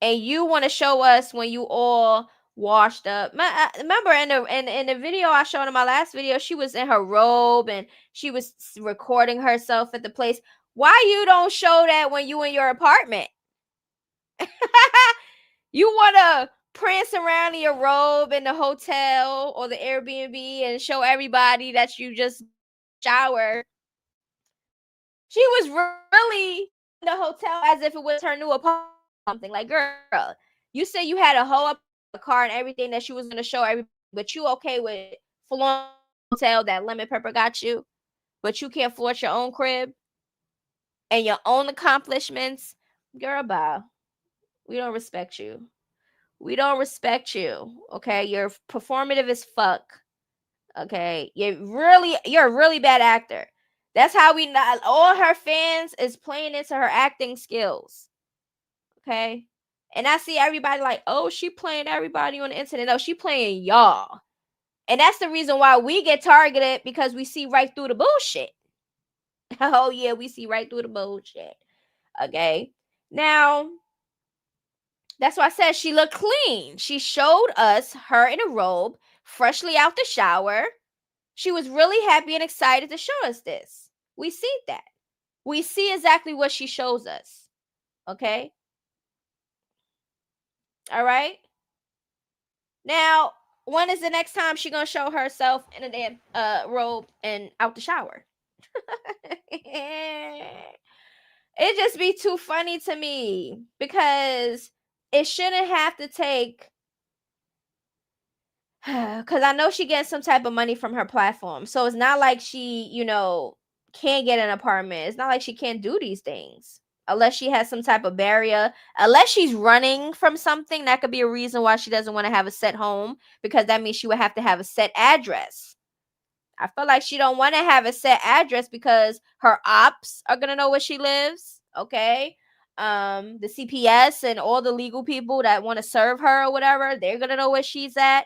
And you want to show us when you all washed up. Remember in the video I showed in my last video, she was in her robe and she was recording herself at the place. Why you don't show that when you in your apartment? You want to prance around in your robe in the hotel or the Airbnb and show everybody that you just showered. She was really in the hotel as if it was her new apartment. Something like, girl, you said you had a whole car and everything that she was going to show everybody, but you okay with flaunting hotel that Lemon Pepper got you, but you can't flaunt your own crib and your own accomplishments? Girl, bye. We don't respect you. We don't respect you. Okay, you're performative as fuck. Okay, you're a really bad actor. That's how we not all her fans is playing into her acting skills. Okay. And I see everybody like, oh, she playing everybody on the internet. No, she playing y'all. And that's the reason why we get targeted, because we see right through the bullshit. Oh, yeah, we see right through the bullshit. Okay. Now, that's why I said she looked clean. She showed us her in a robe, freshly out the shower. She was really happy and excited to show us this. We see that. We see exactly what she shows us. Okay? All right? Now, when is the next time she gonna show herself in a damn robe and out the shower? It just be too funny to me because it shouldn't have to take because I know she gets some type of money from her platform. So it's not like she, can't get an apartment. It's not like she can't do these things unless she has some type of barrier. Unless she's running from something, that could be a reason why she doesn't want to have a set home, because that means she would have to have a set address. I feel like she don't want to have a set address because her ops are going to know where she lives, okay? The CPS and all the legal people that want to serve her or whatever, they're going to know where she's at.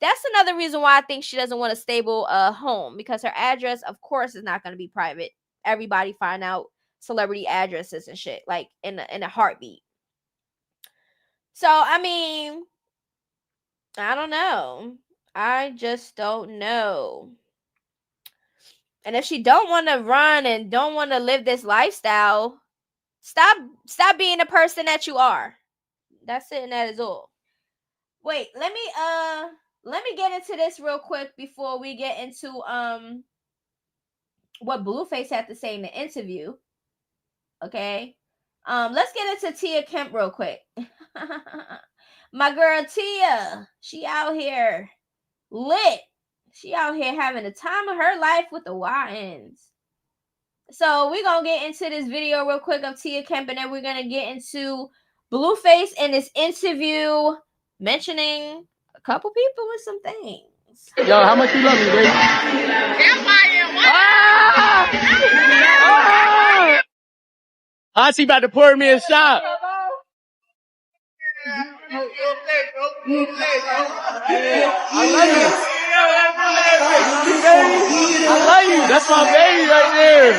That's another reason why I think she doesn't want a stable home, because her address, of course, is not going to be private. Everybody find out celebrity addresses and shit, like in a heartbeat. So, I mean, I don't know. I just don't know. And if she don't want to run and don't want to live this lifestyle, stop being the person that you are. That's it, and that is all. Wait, let me get into this real quick before we get into what Blueface had to say in the interview. Okay. Let's get into Tia Kemp real quick. My girl Tia, she out here lit. She out here having the time of her life with the YNs. So we're going to get into this video real quick of Tia Kemp, and then we're going to get into Blueface and this interview mentioning a couple people with some things. Yo, how much you love me, baby? Auntie about to pour me a shot. I love you. That's my baby right there.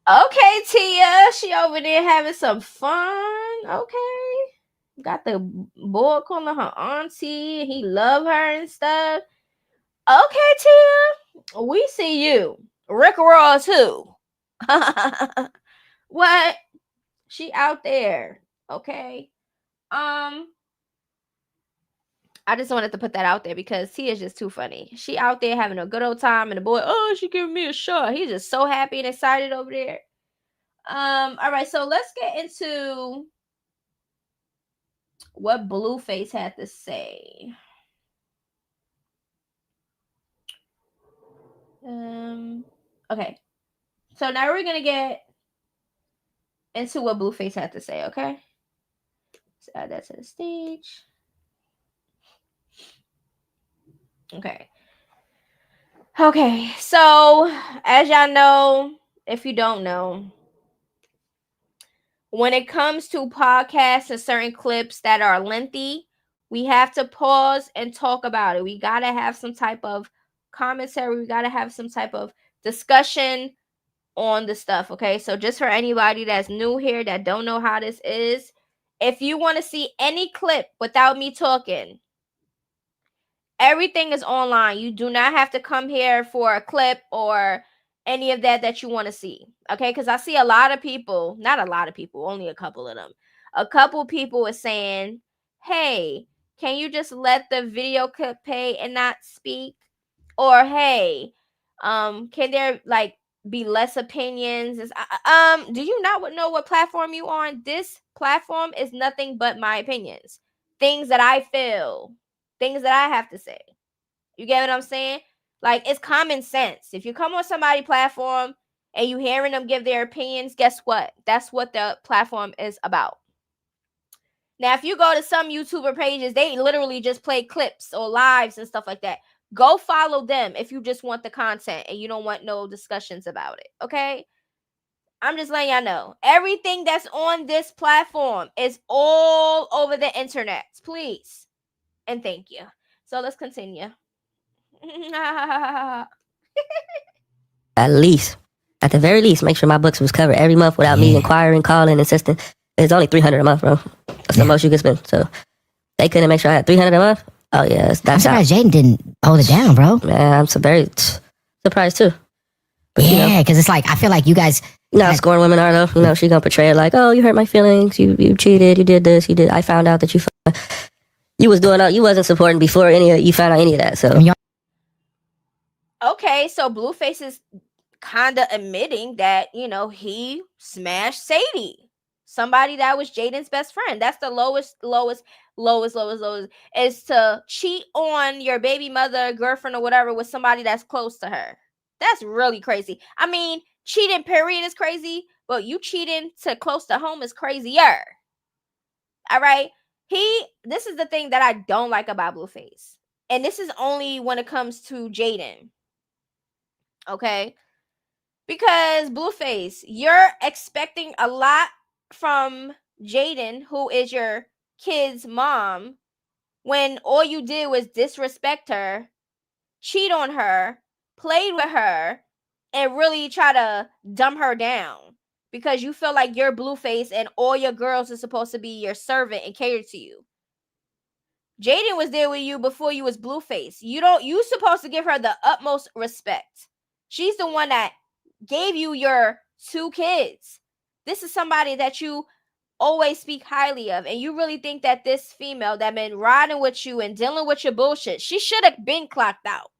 Okay, Tia, she over there having some fun. Okay. Got the boy calling her auntie. He love her and stuff. Okay, Tia, we see you. Rick Ross too. What? She out there. Okay. I just wanted to put that out there because Tia is just too funny. She out there having a good old time, and the boy, oh, she giving me a shot. He's just so happy and excited over there. All right, so let's get into what Blueface had to say. Okay. So now we're gonna get into what Blueface had to say, okay? Let's add that to the stage. Okay. Okay, so as y'all know, if you don't know, when it comes to podcasts and certain clips that are lengthy, we have to pause and talk about it. We got to have some type of commentary. We got to have some type of discussion on the stuff, okay? So just for anybody that's new here that don't know how this is, if you want to see any clip without me talking, everything is online. You do not have to come here for a clip or any of that you want to see, okay? Because I see a lot of people, not a lot of people, only a couple of them. A couple people is saying, hey, can you just let the video clip play and not speak? Or, hey, can there like be less opinions? Do you not know what platform you on? This platform is nothing but my opinions, things that I feel, things that I have to say. You get what I'm saying? Like, it's common sense. If you come on somebody's platform and you hearing them give their opinions, guess what? That's what the platform is about. Now, if you go to some YouTuber pages, they literally just play clips or lives and stuff like that. Go follow them if you just want the content and you don't want no discussions about it, okay? I'm just letting y'all know. Everything that's on this platform is all over the internet. Please. And thank you. So let's continue. At the very least, make sure my books was covered every month without me inquiring, calling, insisting. it's only $300 a month, bro. That's the most you can spend. So they couldn't make sure I had $300 a month. Oh yeah, I'm that's surprised Jaden didn't hold it down, bro. Man, I'm so very surprised too. But, Yeah, because it's like I feel like you guys. You know how scorn women are though. You know, she gonna portray it like, oh, you hurt my feelings. You cheated. You did this. You did. I found out that you was doing. You wasn't supporting before you found out any of that. So Okay, so Blueface is kind of admitting that, you know, he smashed Sadie, somebody that was Jaden's best friend. That's the lowest is to cheat on your baby mother, girlfriend, or whatever with somebody that's close to her. That's really crazy. I mean, cheating period is crazy, but you cheating to close to home is crazier. All right. This is the thing that I don't like about Blueface. And this is only when it comes to Jaden. Okay. Because Blueface, you're expecting a lot from Jaden, who is your kid's mom, when all you did was disrespect her, cheat on her, played with her, and really try to dumb her down because you feel like you're Blueface and all your girls are supposed to be your servant and cater to you. Jaden was there with you before you was Blueface. You supposed to give her the utmost respect. She's the one that gave you your 2 kids. This is somebody that you always speak highly of, and you really think that this female that been riding with you and dealing with your bullshit, she should have been clocked out.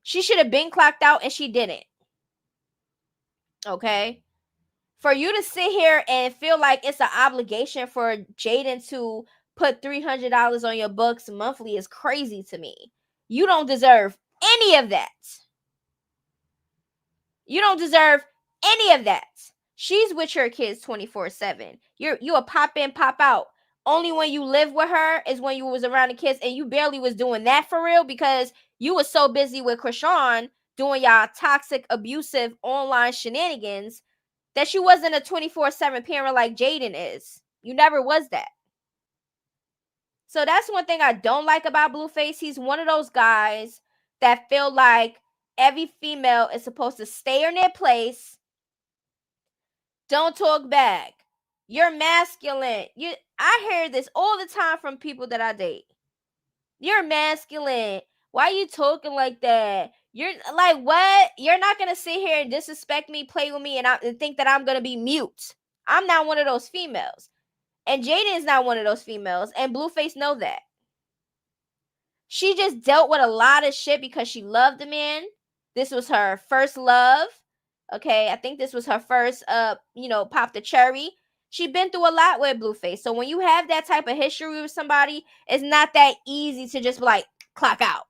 She should have been clocked out, and she didn't. Okay? For you to sit here and feel like it's an obligation for Jaden to put $300 on your books monthly is crazy to me. You don't deserve any of that. You don't deserve any of that. She's with your kids 24/7. You a pop in, pop out. Only when you live with her is when you was around the kids, and you barely was doing that for real because you was so busy with CAUGHT doing y'all toxic, abusive online shenanigans that you wasn't a 24/7 parent like Jaden is. You never was that. So that's one thing I don't like about Blueface. He's one of those guys that feel like every female is supposed to stay in their place. Don't talk back. You're masculine. I hear this all the time from people that I date. You're masculine. Why are you talking like that? You're like, what? You're not going to sit here and disrespect me, play with me, and think that I'm going to be mute. I'm not one of those females. And Jaden is not one of those females. And Blueface know that. She just dealt with a lot of shit because she loved the man. This was her first love. Okay, I think this was her first, pop the cherry. She been through a lot with Blueface. So when you have that type of history with somebody, it's not that easy to just like clock out.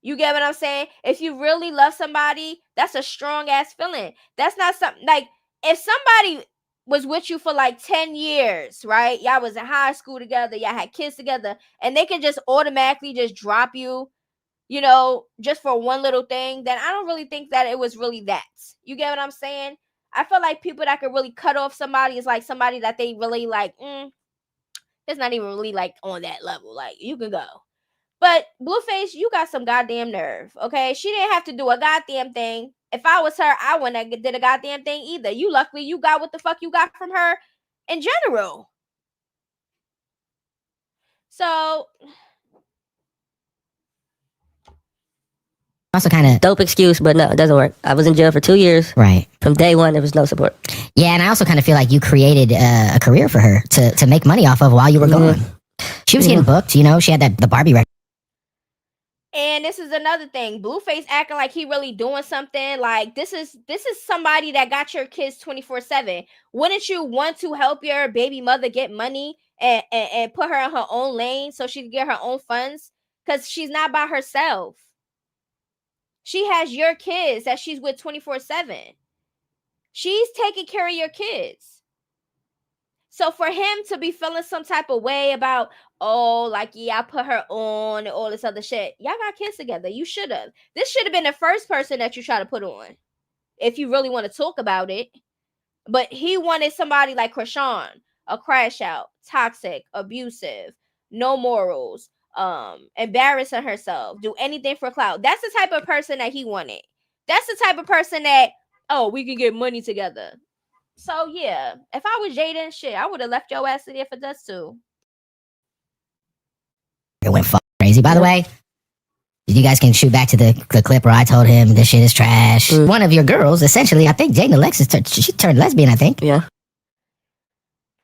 You get what I'm saying? If you really love somebody, that's a strong ass feeling. That's not something like if somebody was with you for like 10 years, right? Y'all was in high school together, y'all had kids together, and they can just automatically just drop you, just for one little thing, then I don't really think that it was really that. You get what I'm saying? I feel like people that could really cut off somebody is like somebody that they really like, it's not even really like on that level. Like, you can go. But Blueface, you got some goddamn nerve, okay? She didn't have to do a goddamn thing. If I was her, I wouldn't have did a goddamn thing either. Luckily, you got what the fuck you got from her in general. So Also kind of dope excuse, but no, it doesn't work. I was in jail for 2 years. Right. From day one, there was no support. Yeah, and I also kind of feel like you created a career for her to make money off of while you were gone. She was getting booked, she had the Barbie record. And this is another thing. Blueface acting like he really doing something. Like this is somebody that got your kids 24/7. Wouldn't you want to help your baby mother get money and put her in her own lane so she can get her own funds? Because she's not by herself. She has your kids that she's with 24/7. She's taking care of your kids. So for him to be feeling some type of way about, I put her on and all this other shit. Y'all got kids together. You should have. This should have been the first person that you try to put on. If you really want to talk about it. But he wanted somebody like CAUGHT, a crash out, toxic, abusive, no morals, embarrassing herself, do anything for clout. That's the type of person that he wanted. That's the type of person that, we can get money together. So yeah, if I was Jaden, shit, I would have left your ass in there for dust too. It went crazy. By the way, you guys can shoot back to the clip where I told him this shit is trash. One of your girls, essentially, I think Jaden Alexis, she turned lesbian, I think. Yeah.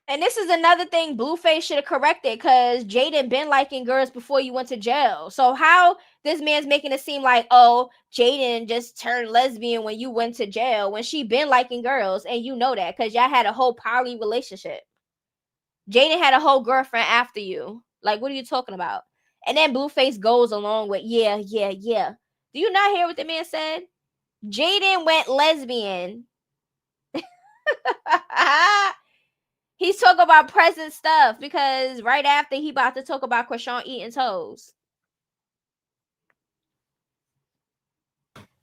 And this is another thing Blueface should have corrected, because Jaden been liking girls before you went to jail. So how this man's making it seem like, oh, Jaden just turned lesbian when you went to jail, when she been liking girls, and you know that because y'all had a whole poly relationship. Jaden had a whole girlfriend after you. Like, what are you talking about? And then Blueface goes along with, yeah. Do you not hear what the man said? Jaden went lesbian. He's talking about present stuff, because right after he about to talk about Chrisean eating toes.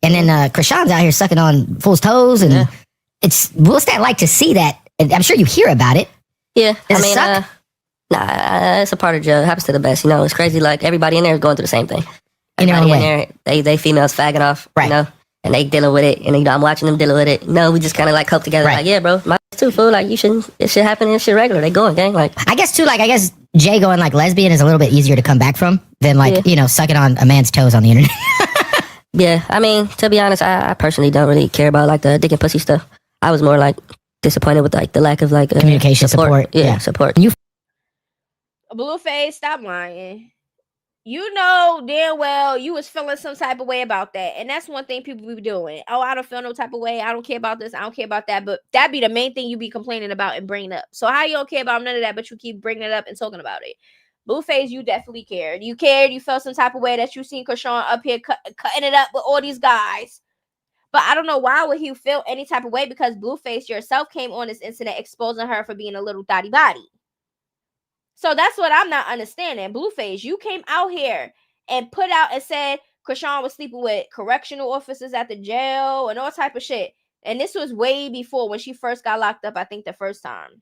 And then Chrisean's out here sucking on fool's toes, and what's that like to see that? I'm sure you hear about it. Yeah, Does it suck? Nah, it's a part of jail. It happens to the best. You know, it's crazy. Like, everybody in there is going through the same thing. In their own Everybody in way. there, they females fagging off, Right. you know, and they dealing with it. And you know, I'm watching them dealing with it. No, we just kind of like cope together. Right. Like, yeah, bro, my too, fool. Like, it should happen. It should regular. They going, gang. Like, I guess too, like, I guess Jay going like lesbian is a little bit easier to come back from than like, you know, sucking on a man's toes on the internet. yeah. I mean, to be honest, I personally don't really care about like the dick and pussy stuff. I was more like disappointed with like the lack of like Communication support. Yeah, support. Blueface, stop lying. You know damn well you was feeling some type of way about that. And that's one thing people be doing. Oh, I don't feel no type of way. I don't care about this. I don't care about that. But that be the main thing you be complaining about and bringing up. So how you don't care about none of that, but you keep bringing it up and talking about it? Blueface, you definitely cared. You cared. You felt some type of way that you seen Chrisean up here cutting it up with all these guys. But I don't know why would he feel any type of way, because Blueface yourself came on this internet exposing her for being a little thotty body. So that's what I'm not understanding. Blueface, you came out here and put out and said Chrisean was sleeping with correctional officers at the jail and all type of shit. And this was way before when she first got locked up, I think the first time.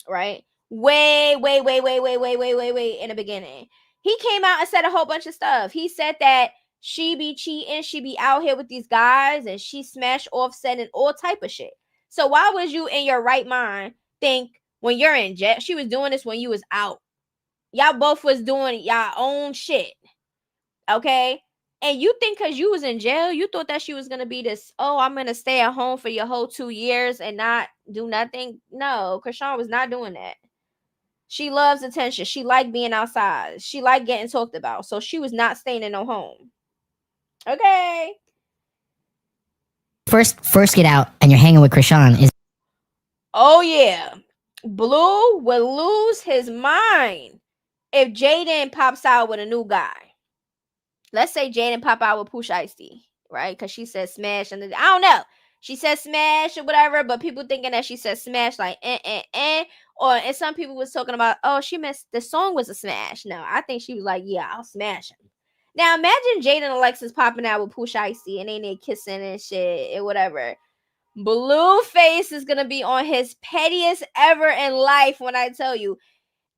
Right? Way in the beginning. He came out and said a whole bunch of stuff. He said that she be cheating, she be out here with these guys, and she smashed Offset and all type of shit. So why would you in your right mind think when you're in jail? She was doing this when you was out. Y'all both was doing y'all own shit. Okay? And you think because you was in jail, you thought that she was going to be this, oh, I'm going to stay at home for your whole 2 years and not do nothing? No, Chrisean was not doing that. She loves attention. She liked being outside. She liked getting talked about. So she was not staying in no home. Okay? First get out and you're hanging with Chrisean is... Oh, yeah. Blue will lose his mind if Jaden pops out with a new guy. Let's say Jaden pop out with Pooch Icy, right? Because she said smash, and I don't know. She said smash or whatever, but people thinking that she said smash like or and some people was talking about, oh, she meant the song was a smash. No, I think she was like, yeah, I'll smash him. Now imagine Jaden and Alexis popping out with Pooch Icy and they kissing and shit and whatever. Blueface is gonna be on his pettiest ever in life when I tell you.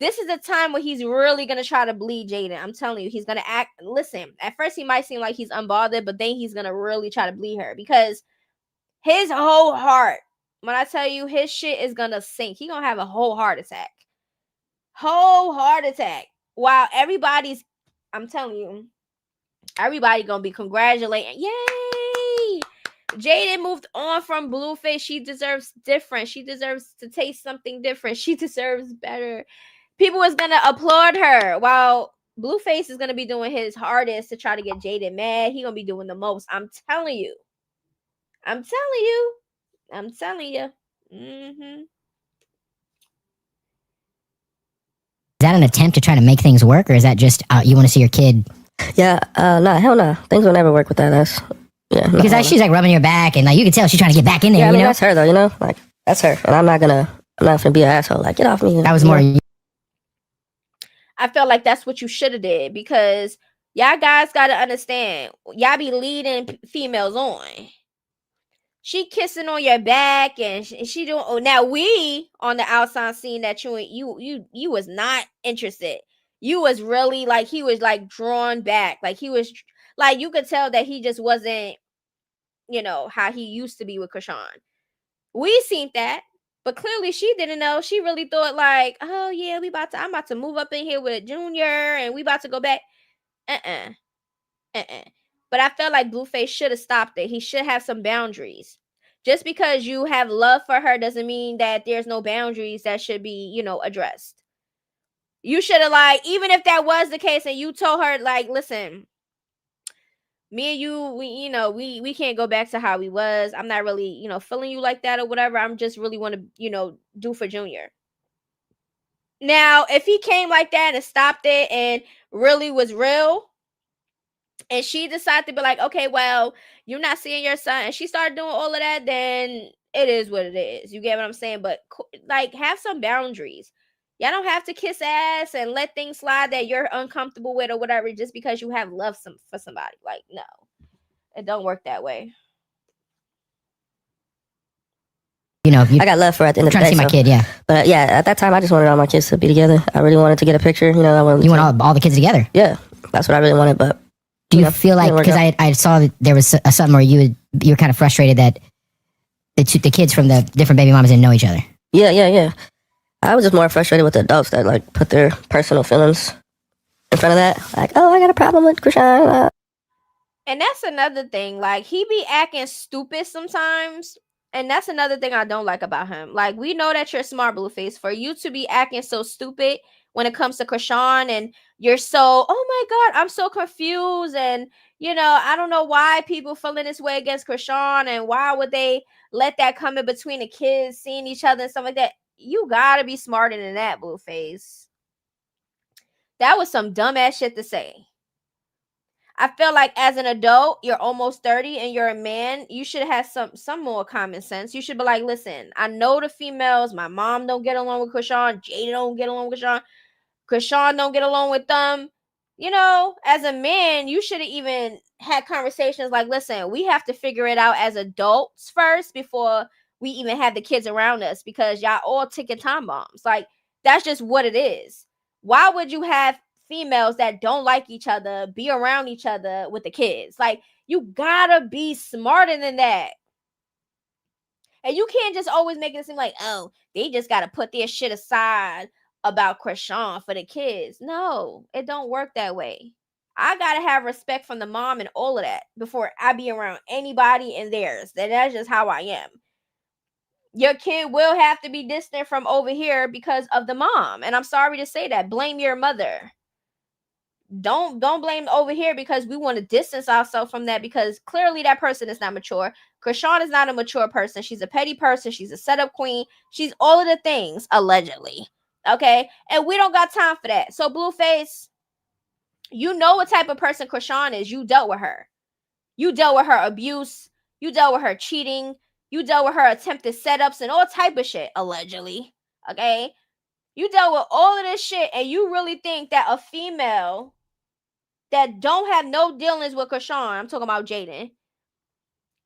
This is the time where he's really going to try to bleed Jaden. I'm telling you, he's going to act. Listen, at first he might seem like he's unbothered, but then he's going to really try to bleed her, because his whole heart, when I tell you, his shit is going to sink. He's going to have a whole heart attack. Whole heart attack. While everybody's, I'm telling you, everybody going to be congratulating. Yay! Jaden moved on from Blueface. She deserves different. She deserves to taste something different. She deserves better. People is going to applaud her, while Blueface is going to be doing his hardest to try to get Jaden mad. He going to be doing the most. I'm telling you. I'm telling you. I'm telling you. Mm-hmm. Is that an attempt to try to make things work, or is that just you want to see your kid? Yeah, nah, hell no. Things will never work with that. That's, yeah. Because she's like rubbing your back, and like you can tell she's trying to get back in there. Yeah, I mean, you know, that's her though. You know, like that's her, and I'm not gonna be an asshole. Like, get off me. That was more. I feel like that's what you should have did, because y'all guys got to understand, y'all be leading females on. She kissing on your back and she doing. Oh, now we on the outside seeing that you was not interested. You was really like, he was like drawn back. Like he was like, you could tell that he just wasn't, you know, how he used to be with Chrisean. We seen that. But clearly she didn't know. She really thought like, oh yeah, I'm about to move up in here with Junior and we about to go back. But I felt like Blueface should have stopped it. He should have some boundaries. Just because you have love for her doesn't mean that there's no boundaries that should be, addressed. You should have, like, even if that was the case and you told her, like, listen, me and you, we can't go back to how we was. I'm not really, feeling you like that or whatever. I'm just really want to, do for Junior. Now, if he came like that and stopped it and really was real, and she decided to be like, okay, well, you're not seeing your son, and she started doing all of that, then it is what it is. You get what I'm saying? But, like, have some boundaries. Y'all don't have to kiss ass and let things slide that you're uncomfortable with or whatever just because you have love for somebody. Like, no. It don't work that way. You know, I got love for her at the end of the day. Trying to see my kid, yeah. But yeah, at that time, I just wanted all my kids to be together. I really wanted to get a picture. You want all the kids together? Yeah, that's what I really wanted. But do you feel like, because I saw that there was something where you were kind of frustrated that the kids from the different baby mamas didn't know each other? Yeah. I was just more frustrated with the adults that like put their personal feelings in front of that. Like, oh, I got a problem with CAUGHT. And that's another thing. Like, he be acting stupid sometimes. And that's another thing I don't like about him. Like, we know that you're smart, Blueface. For you to be acting so stupid when it comes to CAUGHT, and you're so, oh my God, I'm so confused. And, I don't know why people feeling this way against CAUGHT, and why would they let that come in between the kids seeing each other and stuff like that. You gotta be smarter than that, Blueface. That was some dumbass shit to say. I feel like as an adult, you're almost 30 and you're a man, you should have some more common sense. You should be like, listen, I know the females, my mom don't get along with CAUGHT, Jada don't get along with CAUGHT don't get along with them. As a man, you should have even had conversations like, listen, we have to figure it out as adults first before we even have the kids around us, because y'all all ticking time bombs. Like, that's just what it is. Why would you have females that don't like each other be around each other with the kids? Like, you gotta be smarter than that. And you can't just always make it seem like, oh, they just gotta put their shit aside about CAUGHT for the kids. No, it don't work that way. I gotta have respect from the mom and all of that before I be around anybody and theirs. That's just how I am. Your kid will have to be distant from over here because of the mom. And I'm sorry to say that. Blame your mother. Don't blame over here because we want to distance ourselves from that, because clearly that person is not mature. CAUGHT is not a mature person. She's a petty person. She's a setup queen. She's all of the things, allegedly. Okay? And we don't got time for that. So, Blueface, you know what type of person CAUGHT is. You dealt with her. You dealt with her abuse. You dealt with her cheating. You dealt with her attempted setups and all type of shit, allegedly. Okay? You dealt with all of this shit, and you really think that a female that don't have no dealings with CAUGHT, I'm talking about Jaden,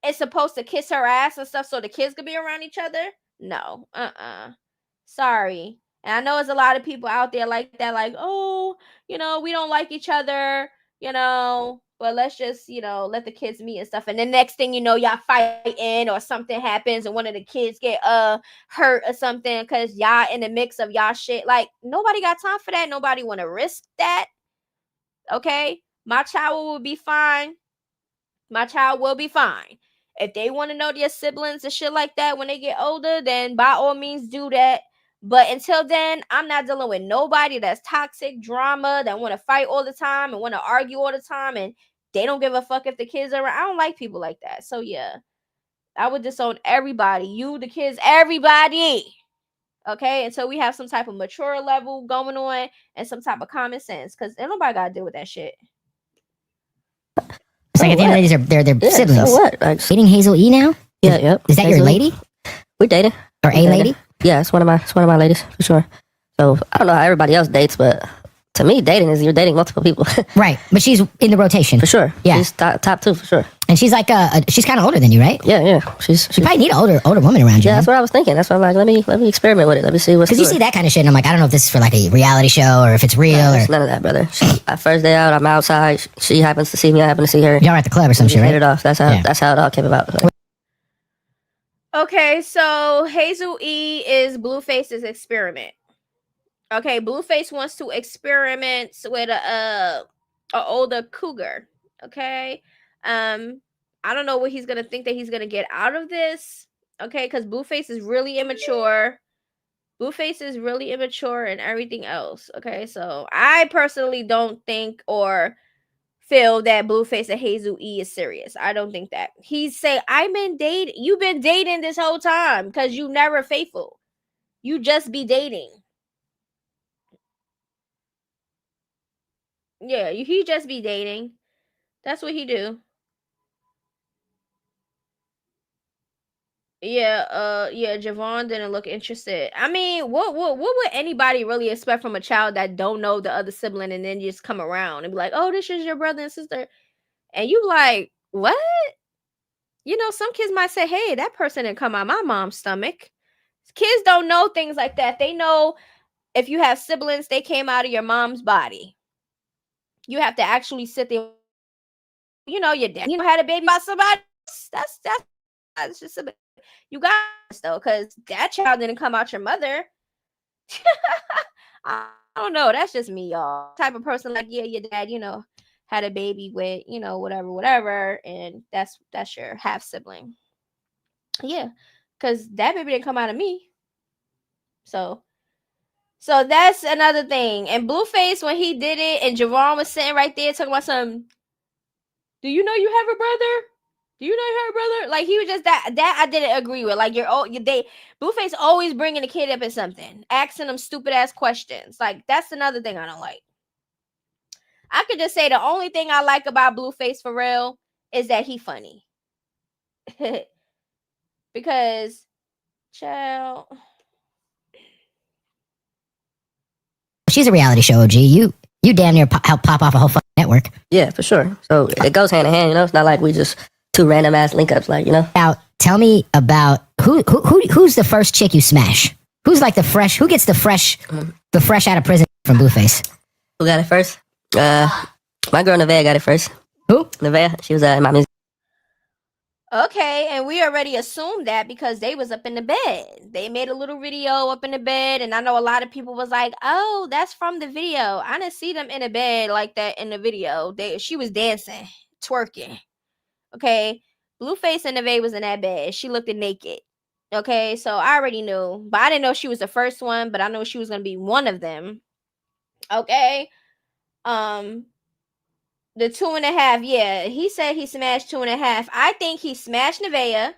is supposed to kiss her ass and stuff so the kids could be around each other? No. Sorry. And I know there's a lot of people out there like that, like, oh, we don't like each other, but let's just, let the kids meet and stuff. And the next thing you know, y'all fighting or something happens and one of the kids get hurt or something because y'all in the mix of y'all shit. Like, nobody got time for that. Nobody want to risk that. Okay? My child will be fine. My child will be fine. If they want to know their siblings and shit like that when they get older, then by all means do that. But until then, I'm not dealing with nobody that's toxic, drama, that want to fight all the time and want to argue all the time, and they don't give a fuck if the kids are around. I don't like people like that. So yeah, I would disown everybody. You, the kids, everybody. Okay? Until we have some type of mature level going on and some type of common sense. Because nobody got to deal with that shit. It's like at the end of the day, they're siblings. So what? Like, dating Hazel E now? Yeah, yep. Is that Hazel your lady? We dating. Or a lady? Yeah, it's one of my ladies for sure. So I don't know how everybody else dates, but to me, dating is you're dating multiple people. Right, but she's in the rotation for sure. Yeah, she's top two for sure. And she's like she's kind of older than you, right? Yeah. She probably need an older woman around you. Yeah, that's what I was thinking. That's why I'm like, let me experiment with it. Let me see what's. Because you see that kind of shit, and I'm like, I don't know if this is for like a reality show or if it's real. It's none of that, brother. First day out, I'm outside. She happens to see me. I happen to see her. Y'all at the club or some shit, right? Hit it off. That's how it all came about. Okay, so Hazel E is Blueface's experiment. Okay, Blueface wants to experiment with a older cougar. Okay, I don't know what he's gonna think that he's gonna get out of this. Okay, because Blueface is really immature. Blueface is really immature and everything else. Okay, so I personally don't think or feel that Blueface and Hazel E is serious. I don't think that. He's say, I've been dating. You've been dating this whole time because you never faithful. You just be dating. Yeah, he just be dating. That's what he do. Yeah, Javon didn't look interested. I mean, what would anybody really expect from a child that don't know the other sibling and then just come around and be like, oh, this is your brother and sister, and you like, what? You know, some kids might say, hey, that person didn't come out my mom's stomach. Kids don't know things like that. They know if you have siblings, they came out of your mom's body. You have to actually sit there. You know, your dad, had a baby by somebody else. That's just a bit. You got this though, because that child didn't come out your mother. I don't know. That's just me, y'all. Type of person like, yeah, your dad, had a baby with, whatever, and that's your half sibling. Yeah, because that baby didn't come out of me. So that's another thing. And Blueface, when he did it, and Javon was sitting right there talking about some, do you know you have a brother? Do you know you have a brother? Like, he was just that I didn't agree with. Like, Blueface always bringing the kid up in something, asking them stupid ass questions. Like, that's another thing I don't like. I could just say the only thing I like about Blueface for real is that he funny. Because, child, She's a reality show OG. You damn near help pop off a whole fucking network. Yeah, for sure. So it goes hand in hand, It's not like we just two random ass link ups, like, Now, tell me about who's the first chick you smash? Who's like who gets the fresh out of prison from Blueface? Who got it first? My girl Nevaeh got it first. Who? Nevaeh. She was in my music. okay, and we already assumed that because they was up in the bed. They made a little video up in the bed, and I know a lot of people was like, oh, that's from the video. I didn't see them in the bed like that in the video. She was dancing, twerking. Okay, Blueface and Nevaeh was in that bed. She looked naked. Okay, so I already knew, but I didn't know she was the first one, but I know she was gonna be one of them. Okay, the 2.5, yeah, he said he smashed 2.5. I think he smashed Nevaeh.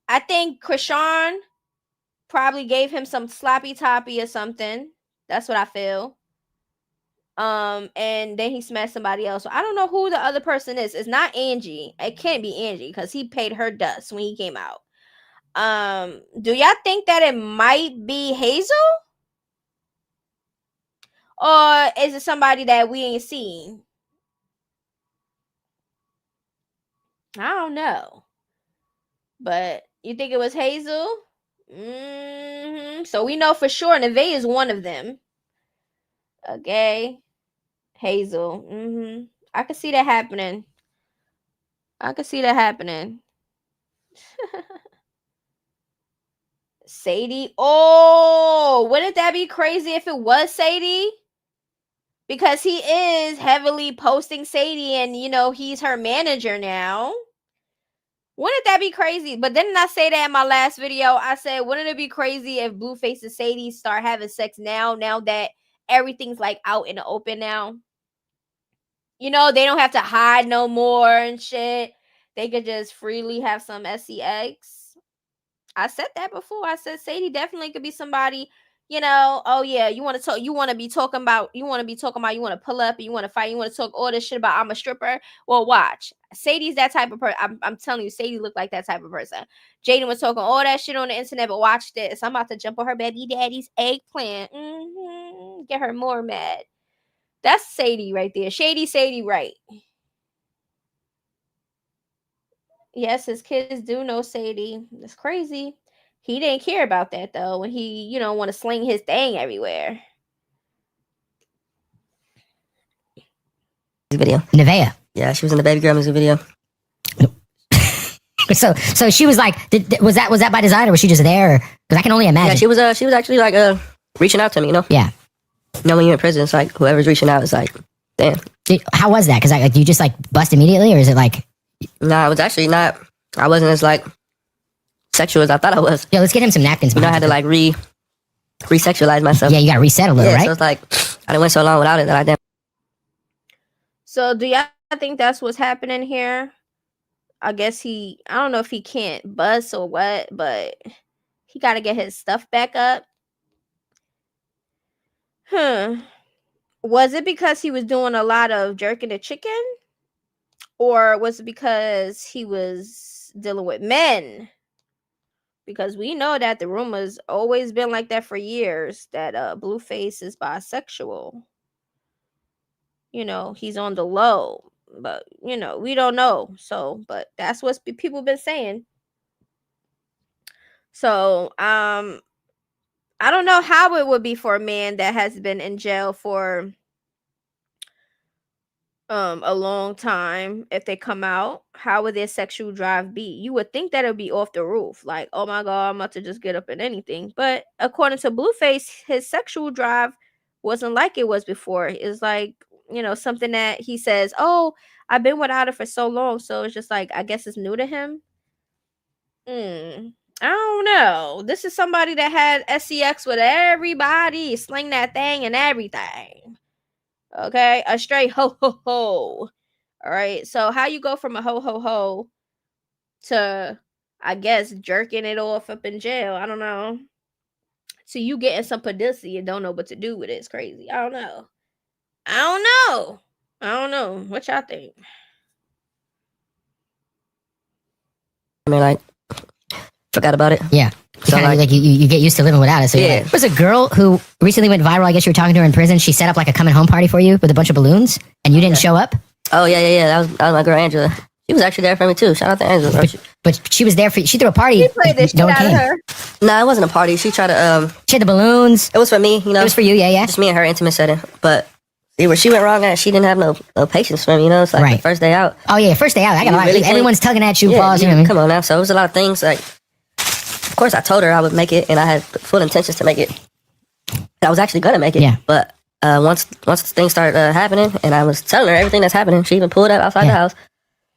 I think CAUGHT probably gave him some sloppy toppy or something. That's what I feel. And then he smashed somebody else. So I don't know who the other person is. It's not Angie. It can't be Angie because he paid her dust when he came out. Do y'all think that it might be Hazel? Or is it somebody that we ain't seen? I don't know. But you think it was Hazel? So we know for sure Nevaeh is one of them. Okay. Hazel. I could see that happening. Sadie. Oh, wouldn't that be crazy if it was Sadie? Because he is heavily posting Sadie and, he's her manager now. Wouldn't that be crazy? But didn't I say that in my last video? I said, wouldn't it be crazy if Blueface and Sadie start having sex now that everything's like out in the open now? They don't have to hide no more and shit. They could just freely have some sex. I said that before. I said Sadie definitely could be somebody, oh yeah, you want to pull up and you want to fight, you want to talk all this shit about I'm a stripper. Well, watch. Sadie's that type of person. I'm telling you, Sadie looked like that type of person. Jaden was talking all that shit on the internet, but watch this. I'm about to jump on her baby daddy's eggplant. Get her more mad. That's Sadie right there. Shady Sadie, right? Yes, his kids do know Sadie. That's crazy. He didn't care about that though when he, want to sling his thing everywhere. Video. Nevaeh. Yeah, she was in the baby girl music video. So she was like, was that by design or was she just there? Because I can only imagine. Yeah, she was actually like reaching out to me, you know. Yeah. You know, when you're in prison, it's like whoever's reaching out is like, damn. How was that? Because like, you just like bust immediately, or is it like? Nah, it was actually not. I wasn't as like sexual as I thought I was. Yo, let's get him some napkins. You know, I had to like re-sexualize myself. Yeah, you got to reset a little, yeah, right? So it's like I done went so long without it that I didn't. So do y'all think that's what's happening here? I guess I don't know if he can't bust or what, but he got to get his stuff back up. Was it because he was doing a lot of jerking the chicken? Or was it because he was dealing with men? Because we know that the rumors always been like that for years, that Blueface is bisexual. You know, he's on the low. But, you know, we don't know. So, but that's what people been saying. So, I don't know how it would be for a man that has been in jail for a long time. If they come out, how would their sexual drive be? You would think that it would be off the roof, like, oh my god, I'm about to just get up in anything. But according to Blueface, his sexual drive wasn't like it was before. It's like, you know, something that he says, oh, I've been without it for so long, so it's just like, I guess it's new to him. I don't know. This is somebody that had sex with everybody, sling that thing and everything. Okay, a straight ho ho ho. All right, so how you go from a ho ho ho to, I guess, jerking it off up in jail? I don't know. So you getting some pussy and don't know what to do with it. It's crazy. I don't know. What y'all think? I mean, like, forgot about it. Yeah. So like you get used to living without it. So yeah. There was a girl who recently went viral. I guess you were talking to her in prison. She set up like a coming home party for you with a bunch of balloons, and you didn't show up. Oh yeah. That was my girl Angela. She was actually there for me too. Shout out to Angela. But she was there for you. She threw a party. She played this shit no one out of came. her. Nah, it wasn't a party. She tried to She had the balloons. It was for me, you know. It was for you, yeah. Just me and her intimate setting. But see where she went wrong at, she didn't have no patience for me, you know. It's like Right. the first day out. Oh yeah, first day out. I got really everyone's tugging at you. Yeah, Pause. You know what I mean? Come on now. So it was a lot of things. Like, of course, I told her I would make it, and I had full intentions to make it. I was actually gonna make it. Yeah. But once things started happening, and I was telling her everything that's happening, she even pulled up outside the house.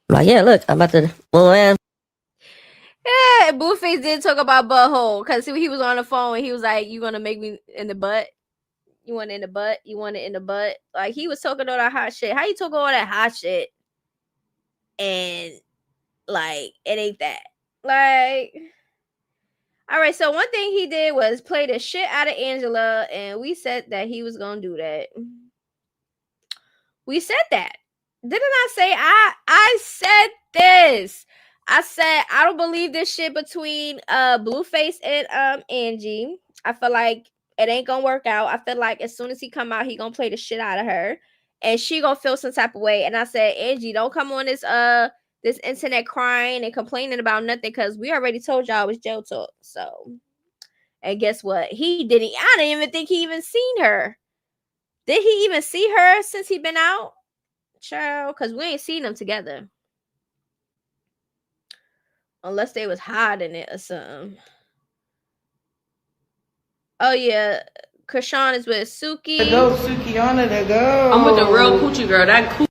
I'm like, yeah, look, I'm about to blow in. Yeah, Blueface did talk about butthole because he was on the phone and he was like, "You gonna make me in the butt? You want it in the butt? You want it in the butt?" Like he was talking all that hot shit. How you talking all that hot shit? And like it ain't that. Like, all right. So one thing he did was play the shit out of Angela, and we said that he was gonna do that. We said that. Didn't I say I said this? I said I don't believe this shit between Blueface and Angie. I feel like it ain't gonna work out. I feel like as soon as he come out, he gonna play the shit out of her, and she gonna feel some type of way. And I said, Angie, don't come on this internet crying and complaining about nothing because we already told y'all it was jail talk. So, and guess what? He didn't. I didn't even think he even seen her. Did he even see her since he been out? Child, because we ain't seen them together. Unless they was hiding it or something. Oh, yeah. Chrisean is with Suki. There go, Sukiana, there go. I'm with the real coochie girl. That coochie.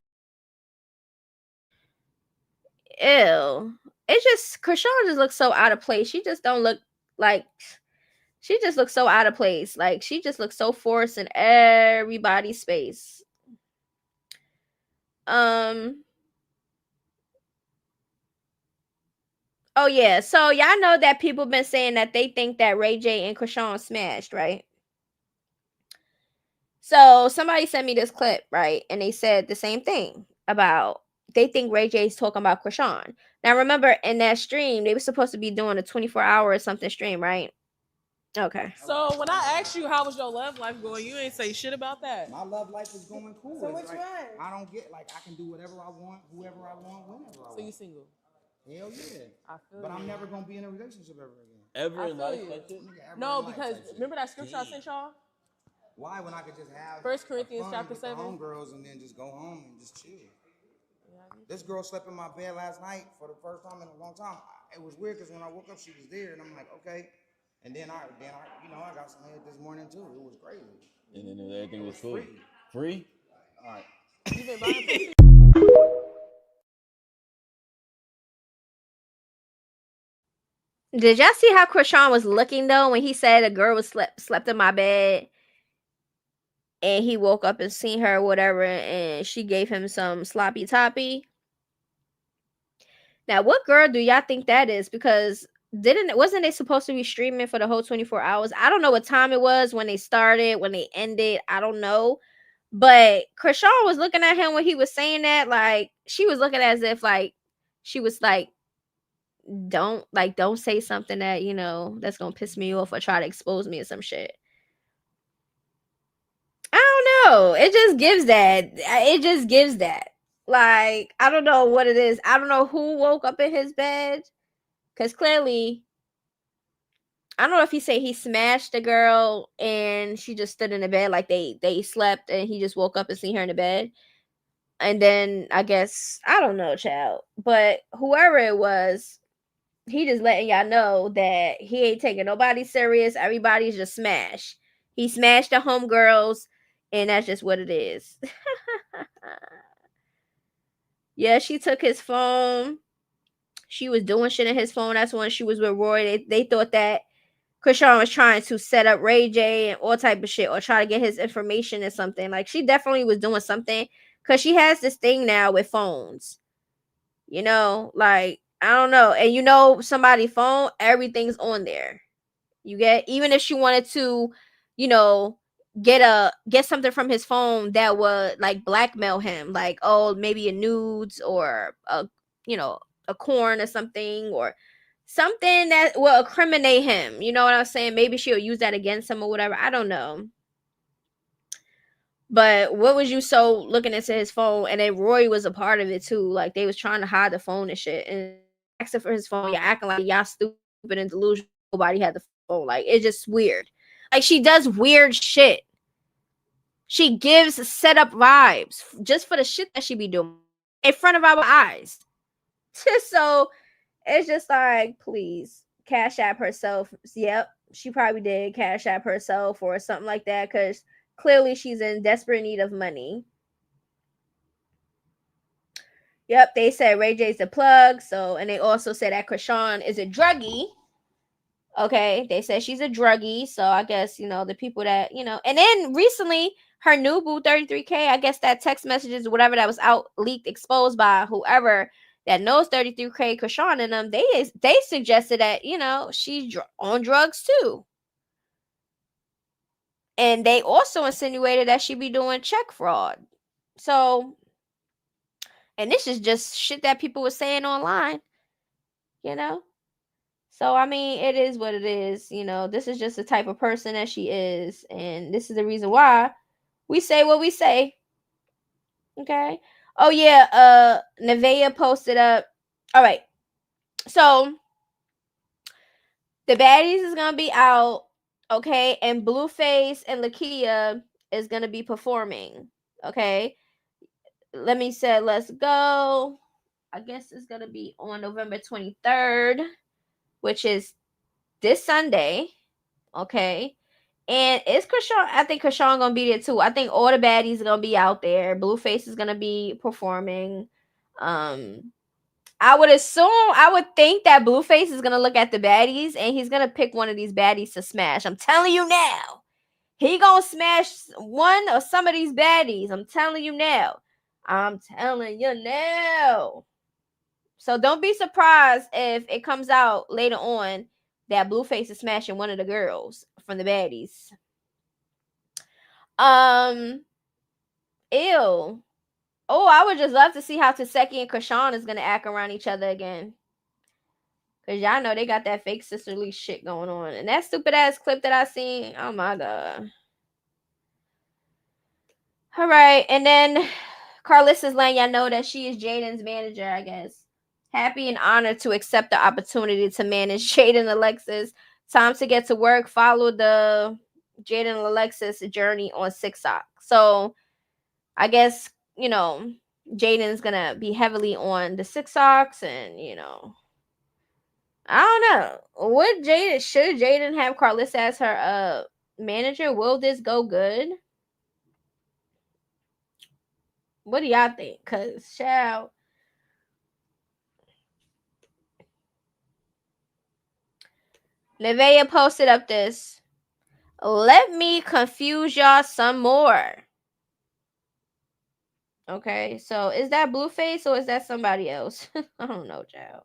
Ew. It's just, Chrisean just looks so out of place. She just don't look like, she just looks so out of place. Like, she just looks so forced in everybody's space. Oh yeah, so y'all know that people been saying that they think that Ray J and Chrisean smashed, right? So somebody sent me this clip, right? And they said the same thing about they think Ray J's talking about Chrisean. Now remember in that stream, they were supposed to be doing a 24-hour or something stream, right? Okay. So when I asked you how was your love life going, you ain't say shit about that. My love life is going cool. So which like, one? I don't get like I can do whatever I want, whoever I want, whenever I want. So you single? Hell yeah. I feel but you. I'm never gonna be in a relationship ever again. Ever in life like that? No, because remember that scripture I sent y'all? Why when I could just have 1 Corinthians fun chapter with the 7? homegirls and then just go home and just chill. This girl slept in my bed last night for the first time in a long time. It was weird because when I woke up, she was there, and I'm like, okay. And then I got some head this morning too. It was crazy. And then everything was cool. Free? All right. You been buying pussy? Did y'all see how Chrisean was looking though when he said a girl was slept in my bed and he woke up and seen her or whatever and she gave him some sloppy toppy? Now, what girl do y'all think that is? Because wasn't they supposed to be streaming for the whole 24 hours? I don't know what time it was when they started, when they ended. I don't know. But Chrisean was looking at him when he was saying that, like she was looking as if like she was like, don't say something that, you know, that's gonna piss me off or try to expose me or some shit. I don't know. It just gives that. Like, I don't know what it is. I don't know who woke up in his bed. Because clearly, I don't know if he said he smashed the girl and she just stood in the bed like they slept and he just woke up and seen her in the bed. And then I guess, I don't know, child. But whoever it was, he just letting y'all know that he ain't taking nobody serious. Everybody's just smashed. He smashed the homegirls, and that's just what it is. Yeah, she took his phone. She was doing shit in his phone. That's when she was with Roy. They thought that Chrisean was trying to set up Ray J and all type of shit or try to get his information or something. Like, she definitely was doing something because she has this thing now with phones. You know, like, I don't know. And you know, somebody's phone, everything's on there. You get, even if she wanted to, you know, get something from his phone that would like blackmail him, like, oh, maybe a nudes or a, you know, a corn or something, or something that will incriminate him. You know what I'm saying? Maybe she'll use that against him or whatever. I don't know. But what was you so looking into his phone? And then Roy was a part of it too. Like, they was trying to hide the phone and shit. And asking for his phone, you're acting like y'all stupid and delusional. Nobody had the phone. Like, it's just weird. Like, she does weird shit. She gives set up vibes just for the shit that she be doing in front of our eyes. So it's just like, please, Cash App herself. Yep, she probably did Cash App herself or something like that, because clearly she's in desperate need of money. Yep, they said Ray J's the plug. So, and they also said that Chrisean is a druggie. Okay, they said she's a druggie. So I guess, you know, the people that, you know, and then recently her new boo 33K, I guess that text messages or whatever that was out leaked, exposed by whoever that knows 33K Chrisean and them, they suggested that, you know, she's on drugs too. And they also insinuated that she be doing check fraud. So, and this is just shit that people were saying online, you know? So, I mean, it is what it is. You know, this is just the type of person that she is. And this is the reason why we say what we say. Okay. Oh, yeah. Nevaeh posted up. All right. So, the baddies is going to be out. Okay. And Blueface and Lakia is going to be performing. Okay. Let me say, let's go. I guess it's going to be on November 23rd, which is this Sunday. Okay. And it's Chrisean. I think Chrisean gonna be there too. I think all the baddies are gonna be out there. Blueface is gonna be performing. I would think that Blueface is gonna look at the baddies and he's gonna pick one of these baddies to smash. I'm telling you now. He gonna smash one or some of these baddies. I'm telling you now. I'm telling you now. So don't be surprised if it comes out later on that Blueface is smashing one of the girls from the baddies. Ew. Oh, I would just love to see how Taseki and Chrisean is gonna act around each other again. Cause y'all know they got that fake sisterly shit going on. And that stupid ass clip that I seen. Oh my god. Alright, and then Carlissa's letting y'all know that she is Jaden's manager, I guess. Happy and honored to accept the opportunity to manage Jaden and Alexis. Time to get to work. Follow the Jaden and Alexis journey on TikTok. So I guess, you know, Jaden's gonna be heavily on the Six Socks, and I don't know. Should Jaden have Carlissa as her manager? Will this go good? What do y'all think? Cause child, Nevaeh posted up this. Let me confuse y'all some more. Okay, so is that Blueface or is that somebody else? I don't know, child.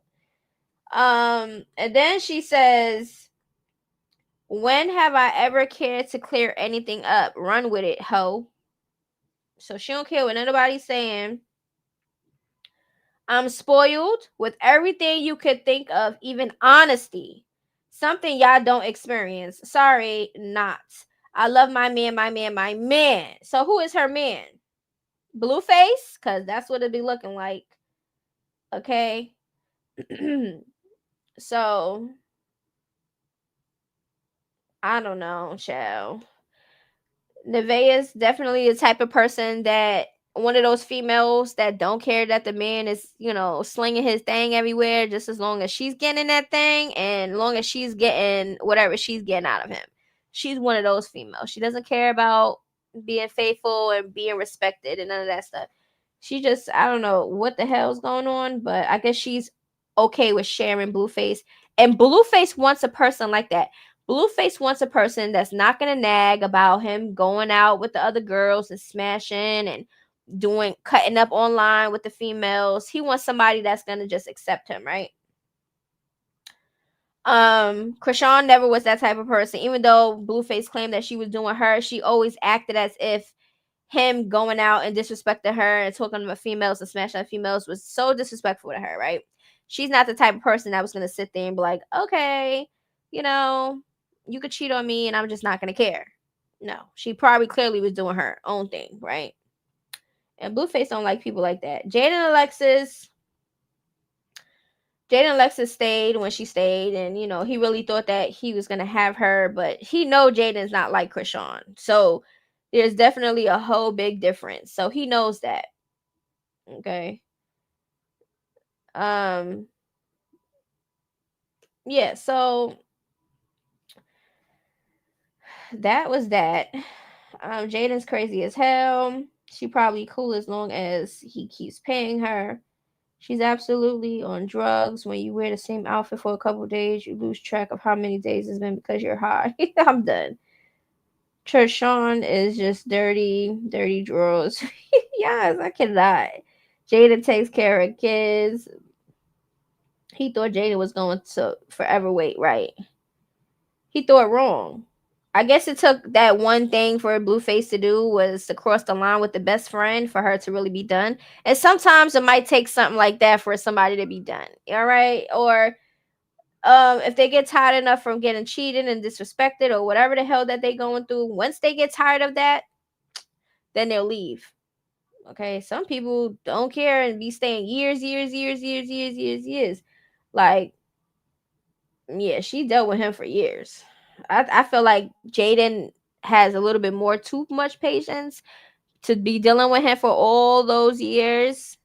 And then she says, when have I ever cared to clear anything up? Run with it, ho. So she don't care what anybody's saying. I'm spoiled with everything you could think of, even honesty. Something y'all don't experience. Sorry, not. I love my man, my man, my man. So who is her man? Blueface? Because that's what it'd be looking like. Okay. So, I don't know, child. Nevaeh is definitely the type of person that one of those females that don't care that the man is, slinging his thing everywhere, just as long as she's getting that thing and long as she's getting whatever she's getting out of him. She's one of those females. She doesn't care about being faithful and being respected and none of that stuff. She just, I don't know what the hell's going on, but I guess she's okay with sharing Blueface. And Blueface wants a person like that. Blueface wants a person that's not gonna nag about him going out with the other girls and smashing and cutting up online with the females. He wants somebody that's gonna just accept him, right? CAUGHT never was that type of person. Even though Blueface claimed that she was doing her, she always acted as if him going out and disrespecting her and talking about females and smashing females was so disrespectful to her, right? She's not the type of person that was gonna sit there and be like, okay, you could cheat on me and I'm just not going to care. No, she probably clearly was doing her own thing, right? And Blueface don't like people like that. Jaden and Alexis stayed when she stayed, and he really thought that he was going to have her, but he know Jaden's not like CAUGHT. So there's definitely a whole big difference. So he knows that. Okay. Yeah, so that was that. Jaden's crazy as hell. She probably cool as long as he keeps paying her. She's absolutely on drugs. When you wear the same outfit for a couple days, you lose track of how many days it's been because you're high. I'm done. Sean is just dirty drawers. Yes, I cannot. Jaden takes care of kids. He thought Jaden was going to forever wait, right? He thought wrong. I guess it took that one thing for Blueface to do was to cross the line with the best friend for her to really be done. And sometimes it might take something like that for somebody to be done. All right. Or if they get tired enough from getting cheated and disrespected or whatever the hell that they going through, once they get tired of that, then they'll leave. Okay. Some people don't care and be staying years. Like, yeah, she dealt with him for years. I feel like Jaden has a little bit more too much patience to be dealing with him for all those years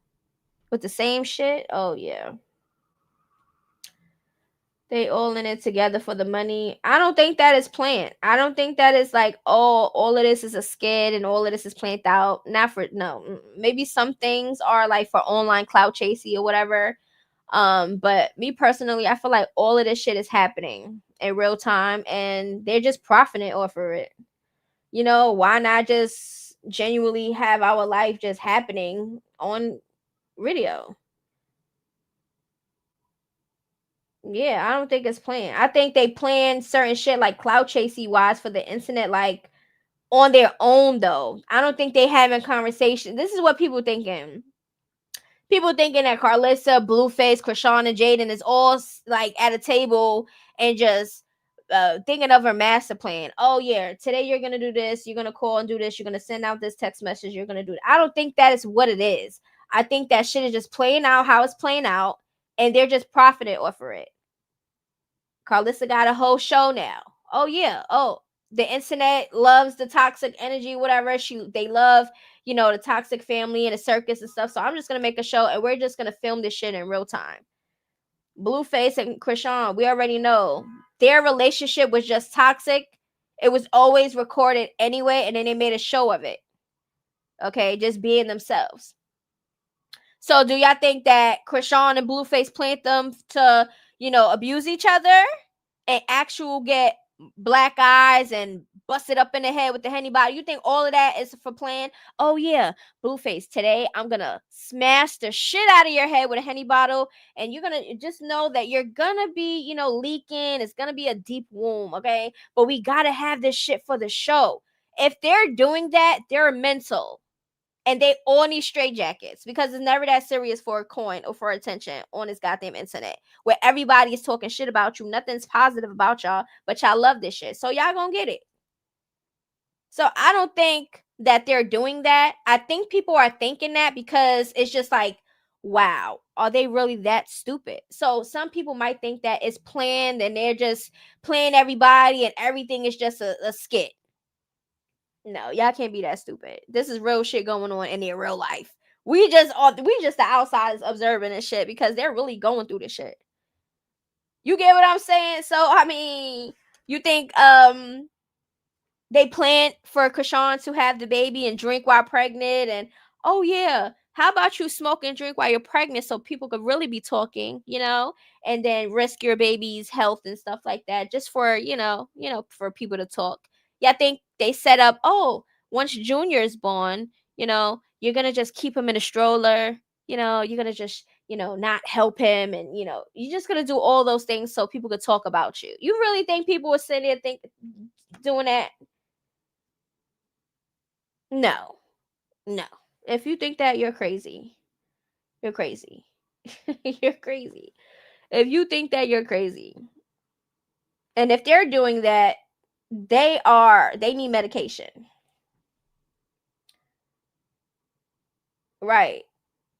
with the same shit. Oh yeah. They all in it together for the money. I don't think that is planned. I don't think that is like, oh, all of this is a skit and all of this is planned out. Not for no. Maybe some things are like for online clout chasing or whatever. But me personally, I feel like all of this shit is happening in real time and they're just profiting off of it. Why not just genuinely have our life just happening on video? Yeah, I don't think it's planned. I think they plan certain shit like cloud chasey wise for the internet, like on their own though. I don't think they having conversation. This is what people thinking. People thinking that Carlissa, Blueface, CAUGHT, and Jaden is all like at a table and just thinking of her master plan. Oh yeah, today you're gonna do this. You're gonna call and do this. You're gonna send out this text message. You're gonna do it. I don't think that is what it is. I think that shit is just playing out how it's playing out, and they're just profiting off of it. Carlissa got a whole show now. Oh yeah. Oh, the internet loves the toxic energy, whatever. They love, you know, the toxic family and the circus and stuff. So I'm just gonna make a show and we're just gonna film this shit in real time. Blueface and CAUGHT, we already know their relationship was just toxic. It was always recorded anyway, and then they made a show of it. Okay, just being themselves. So do y'all think that CAUGHT and Blueface planned them to, you know, abuse each other and actual get black eyes and bust it up in the head with the Henny bottle? You think all of that is for plan? Oh yeah, Blueface, today I'm gonna smash the shit out of your head with a Henny bottle, and you're gonna just know that you're gonna be, you know, leaking. It's gonna be a deep wound, okay? But we gotta have this shit for the show. If they're doing that, they're mental. And they all need straight jackets because it's never that serious for a coin or for attention on this goddamn internet where everybody is talking shit about you. Nothing's positive about y'all, but y'all love this shit. So y'all gonna get it. So I don't think that they're doing that. I think people are thinking that because it's just like, wow, are they really that stupid? So some people might think that it's planned and they're just playing everybody and everything is just a skit. No, y'all can't be that stupid. This is real shit going on in their real life. We just the outsiders observing this shit because they're really going through this shit. You get what I'm saying? So I mean, you think they planned for CAUGHT to have the baby and drink while pregnant, and oh yeah, how about you smoke and drink while you're pregnant so people could really be talking, you know, and then risk your baby's health and stuff like that just for, you know, for people to talk. Yeah, I think they set up, oh, once Junior is born, you know, you're going to just keep him in a stroller, you know, you're going to just, you know, not help him, and, you know, you're just going to do all those things so people could talk about you. You really think people were sitting there doing that? No. No. If you think that, you're crazy. You're crazy. You're crazy. If you think that, you're crazy. And if they're doing that, they need medication. Right.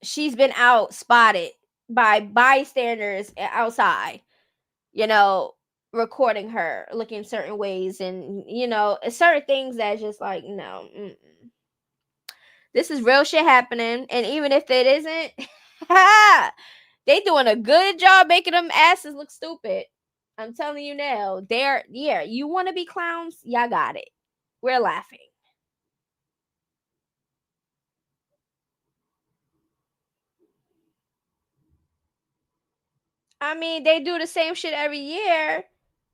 She's been out spotted by bystanders outside, you know, recording her looking certain ways, and, you know, certain things that just like, no. This is real shit happening. And even if it isn't, they doing a good job making them asses look stupid. I'm telling you now. You want to be clowns? Y'all got it. We're laughing. I mean, they do the same shit every year,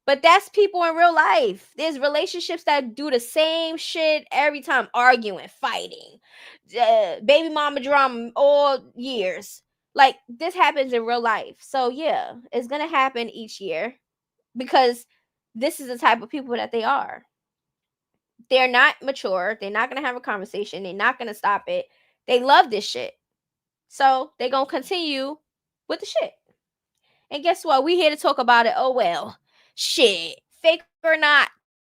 but that's people in real life. There's relationships that do the same shit every time, arguing, fighting, baby mama drama all years. Like, this happens in real life. So yeah, it's gonna happen each year because this is the type of people that they are. They're not mature. They're not gonna have a conversation. They're not gonna stop it. They love this shit. So they're gonna continue with the shit. And guess what? We here to talk about it. Oh well. Shit. Fake or not.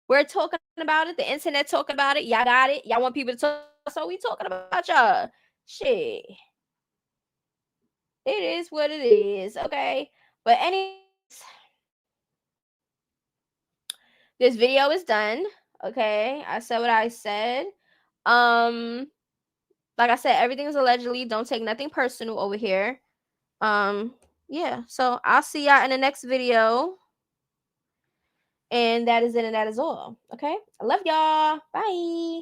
We're talking about it. The internet talking about it. Y'all got it. Y'all want people to talk. So we talking about y'all. Shit. It is what it is. Okay. But anyways, this video is done. Okay. I said what I said. Like I said, everything is allegedly. Don't take nothing personal over here. Yeah. So I'll see y'all in the next video. And that is it, and that is all. Okay. I love y'all. Bye.